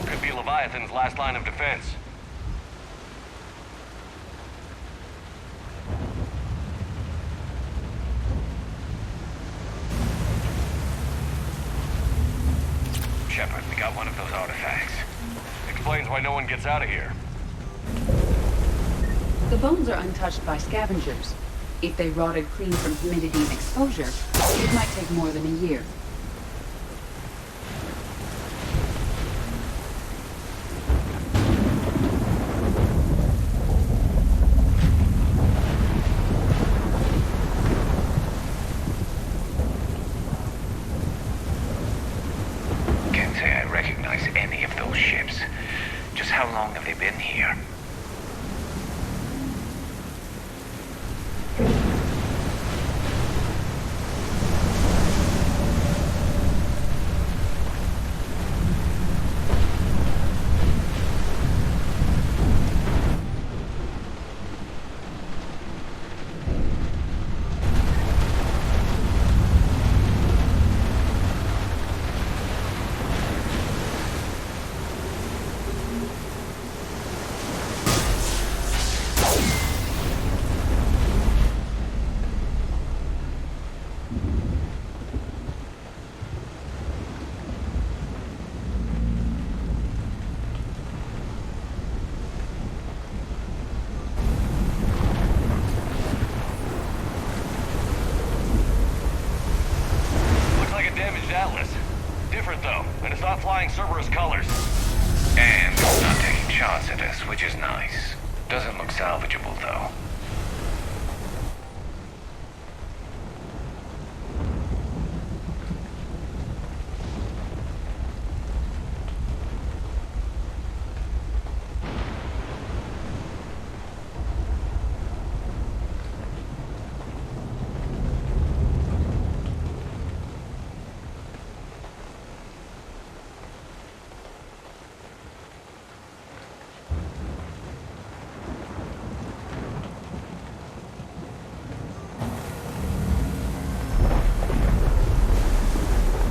Could be Leviathan's last line of defense. got one of those artifacts. Explains why no one gets out of here. The bones are untouched by scavengers. If they rotted clean from humidity and exposure, it might take more than a year. Can't say I recognize any of those ships. Just how long have they been here? Atlas. Different though, and it's not flying Cerberus colors. And it's not taking shots at us, which is nice. Doesn't look salvageable though.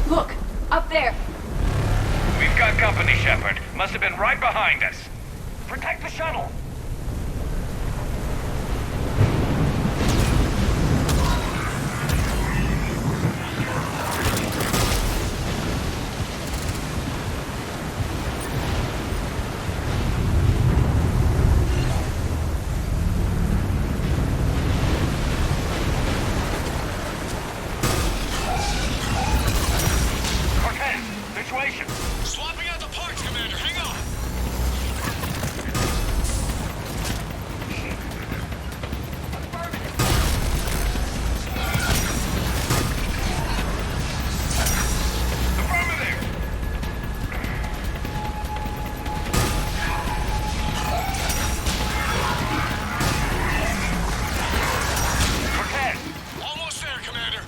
Look! Up there! We've got company, Shepard. Must have been right behind us. Protect the shuttle! Swapping out the parts, Commander. Hang on. Almost there, Commander.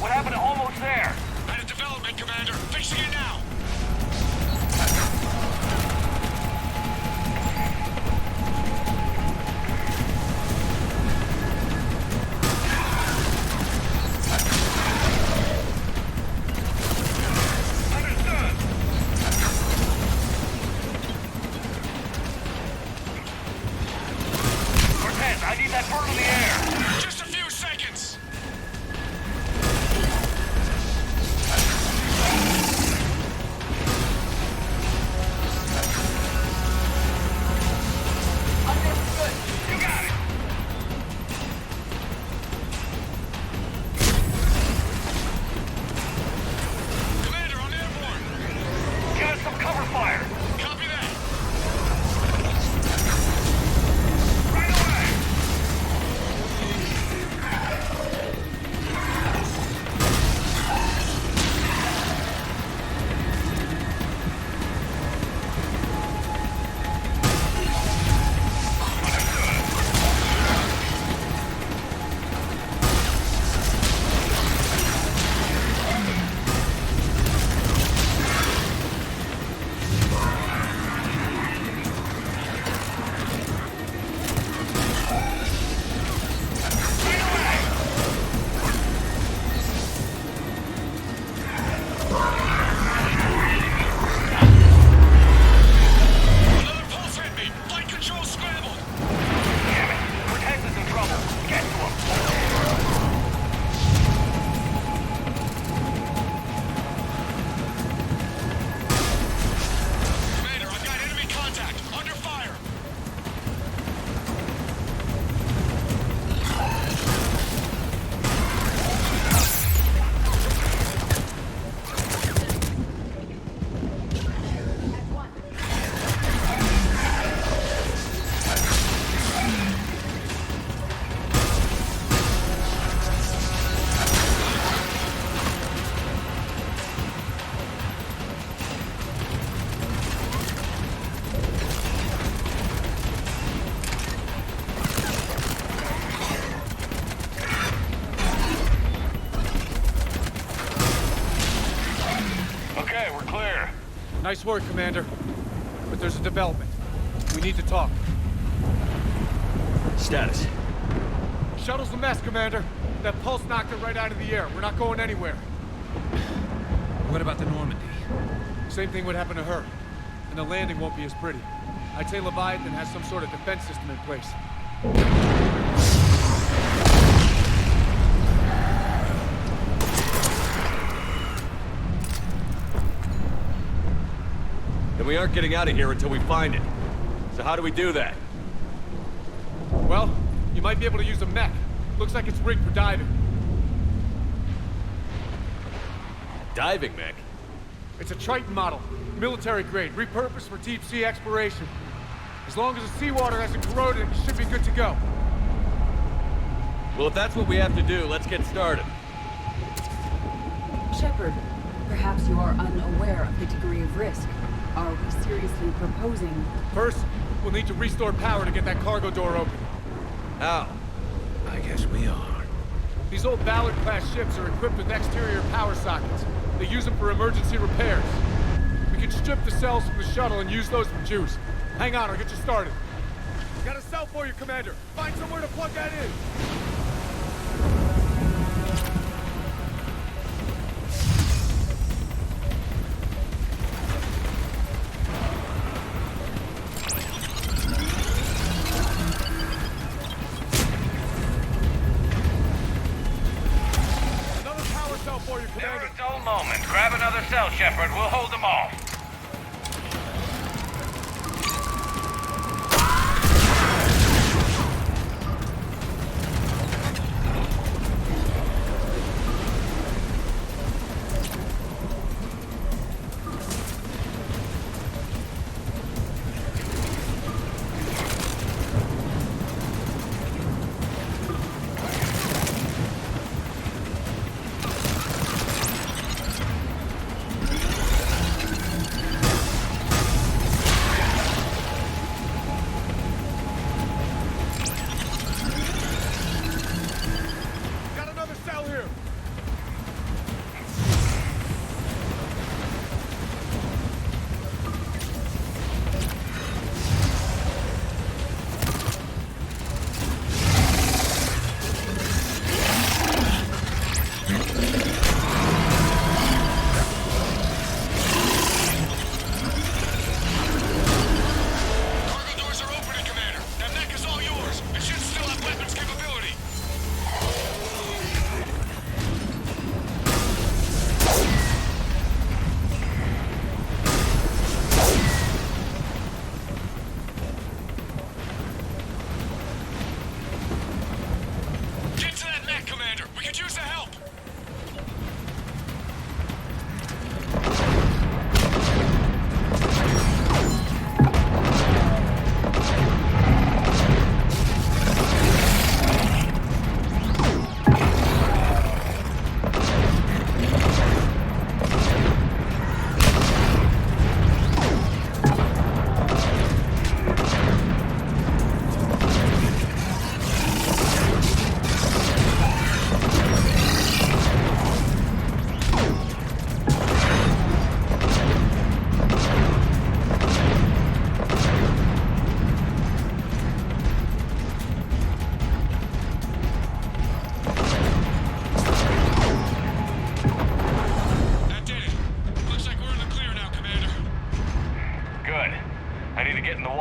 What happened to almost there? Out of development, Commander. Fixing it now. Cortez, I need that bird in the air. Just a few seconds. Commander, I'm airborne. Give us some cover fire. Copy that. Right away. Nice work, Commander. But there's a development. We need to talk. Status. Shuttle's a mess, Commander. That pulse knocked it right out of the air. We're not going anywhere. What about the Normandy? Same thing would happen to her. And the landing won't be as pretty. I'd say Leviathan has some sort of defense system in place. Then we aren't getting out of here until we find it. So how do we do that? Well, you might be able to use a mech. Looks like it's rigged for diving. Diving mech? It's a Triton model. Military grade, repurposed for deep sea exploration. As long as the seawater hasn't corroded, it should be good to go. Well, if that's what we have to do, let's get started. Shepard, perhaps you are unaware of the degree of risk. Are we seriously proposing... First, we'll need to restore power to get that cargo door open. How? I guess we are. These old Ballard-class ships are equipped with exterior power sockets. They use them for emergency repairs. We can strip the cells from the shuttle and use those for juice. Hang on, I'll get you started. Got a cell for you, Commander. Find somewhere to plug that in. Never a dull moment. Grab another cell, Shepard. We'll hold them off.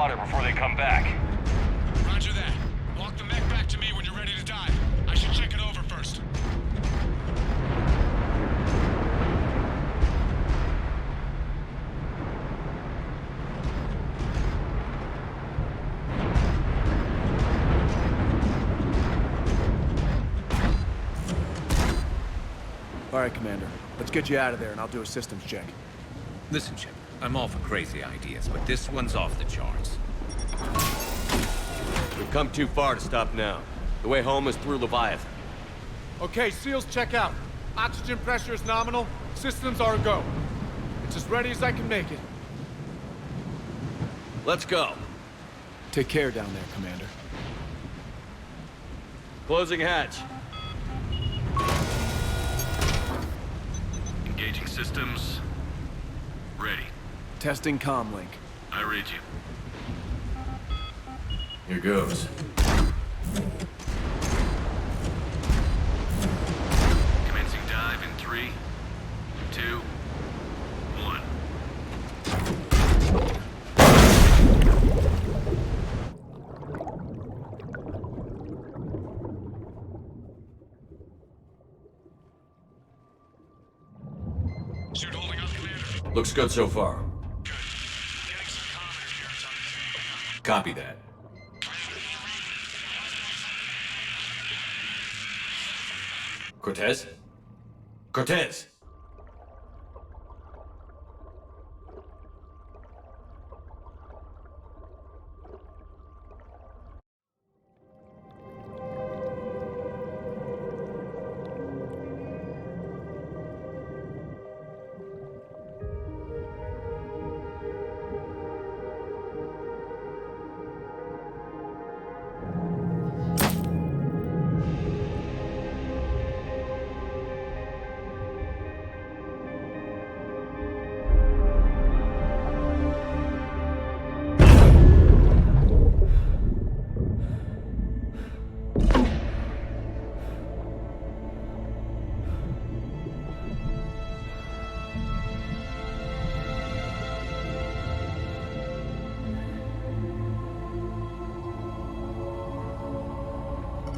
Before they come back. Roger that. Walk the mech back to me when you're ready to dive. I should check it over first. All right, Commander. Let's get you out of there and I'll do a systems check. Listen, Chip. I'm all for crazy ideas, but this one's off the charts. We've come too far to stop now. The way home is through Leviathan. Okay, SEALs check out. Oxygen pressure is nominal. Systems are a go. It's as ready as I can make it. Let's go. Take care down there, Commander. Closing hatch. Engaging systems. Ready. Testing comlink. I read you. Here goes. Commencing dive in 3, 2, 1. Suit holding up, Commander. Looks good so far. Copy that. Cortez? Cortez!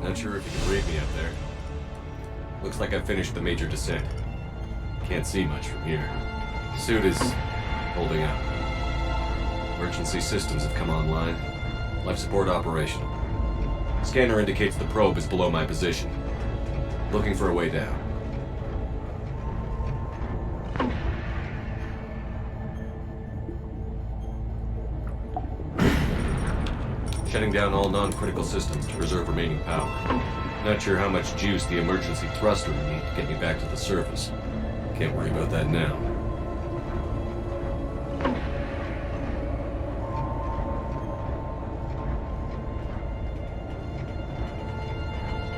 Not sure if you can read me up there. Looks like I've finished the major descent. Can't see much from here. Suit is holding up. Emergency systems have come online. Life support operational. Scanner indicates the probe is below my position. Looking for a way down. Shutting down all non-critical systems to preserve remaining power. Not sure how much juice the emergency thruster will need to get me back to the surface. Can't worry about that now.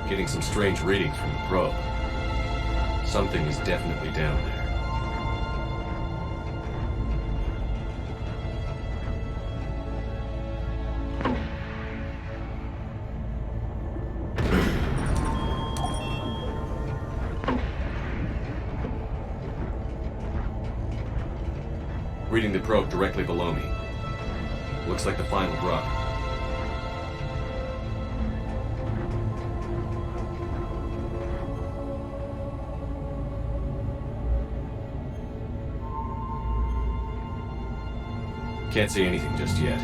Getting some strange readings from the probe. Something is definitely down there. Reading the probe directly below me. Looks like the final drop. Can't see anything just yet.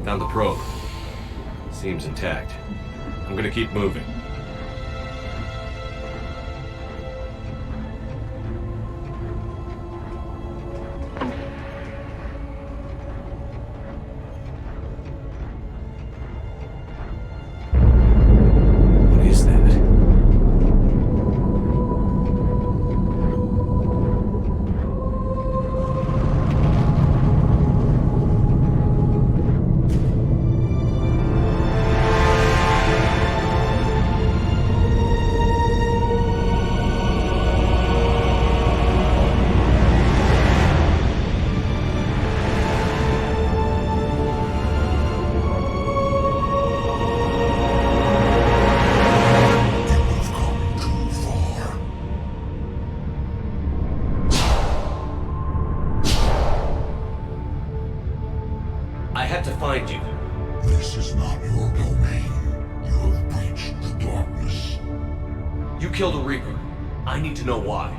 Found the probe. Seems intact. I'm gonna keep moving. What is that? I had to find you. This is not your domain. You have breached the darkness. You killed a Reaper. I need to know why.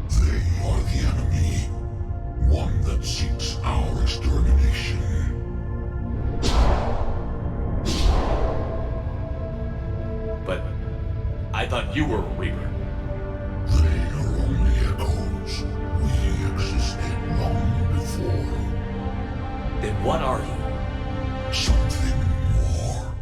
They are the enemy. One that seeks our extermination. But I thought you were a Reaper. They are only echoes. We existed long before. Then what are you? Something more.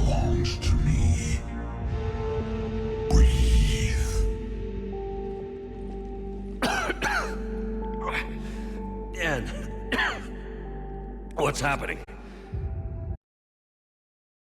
belongs to me. Breathe. Dan, what's happening?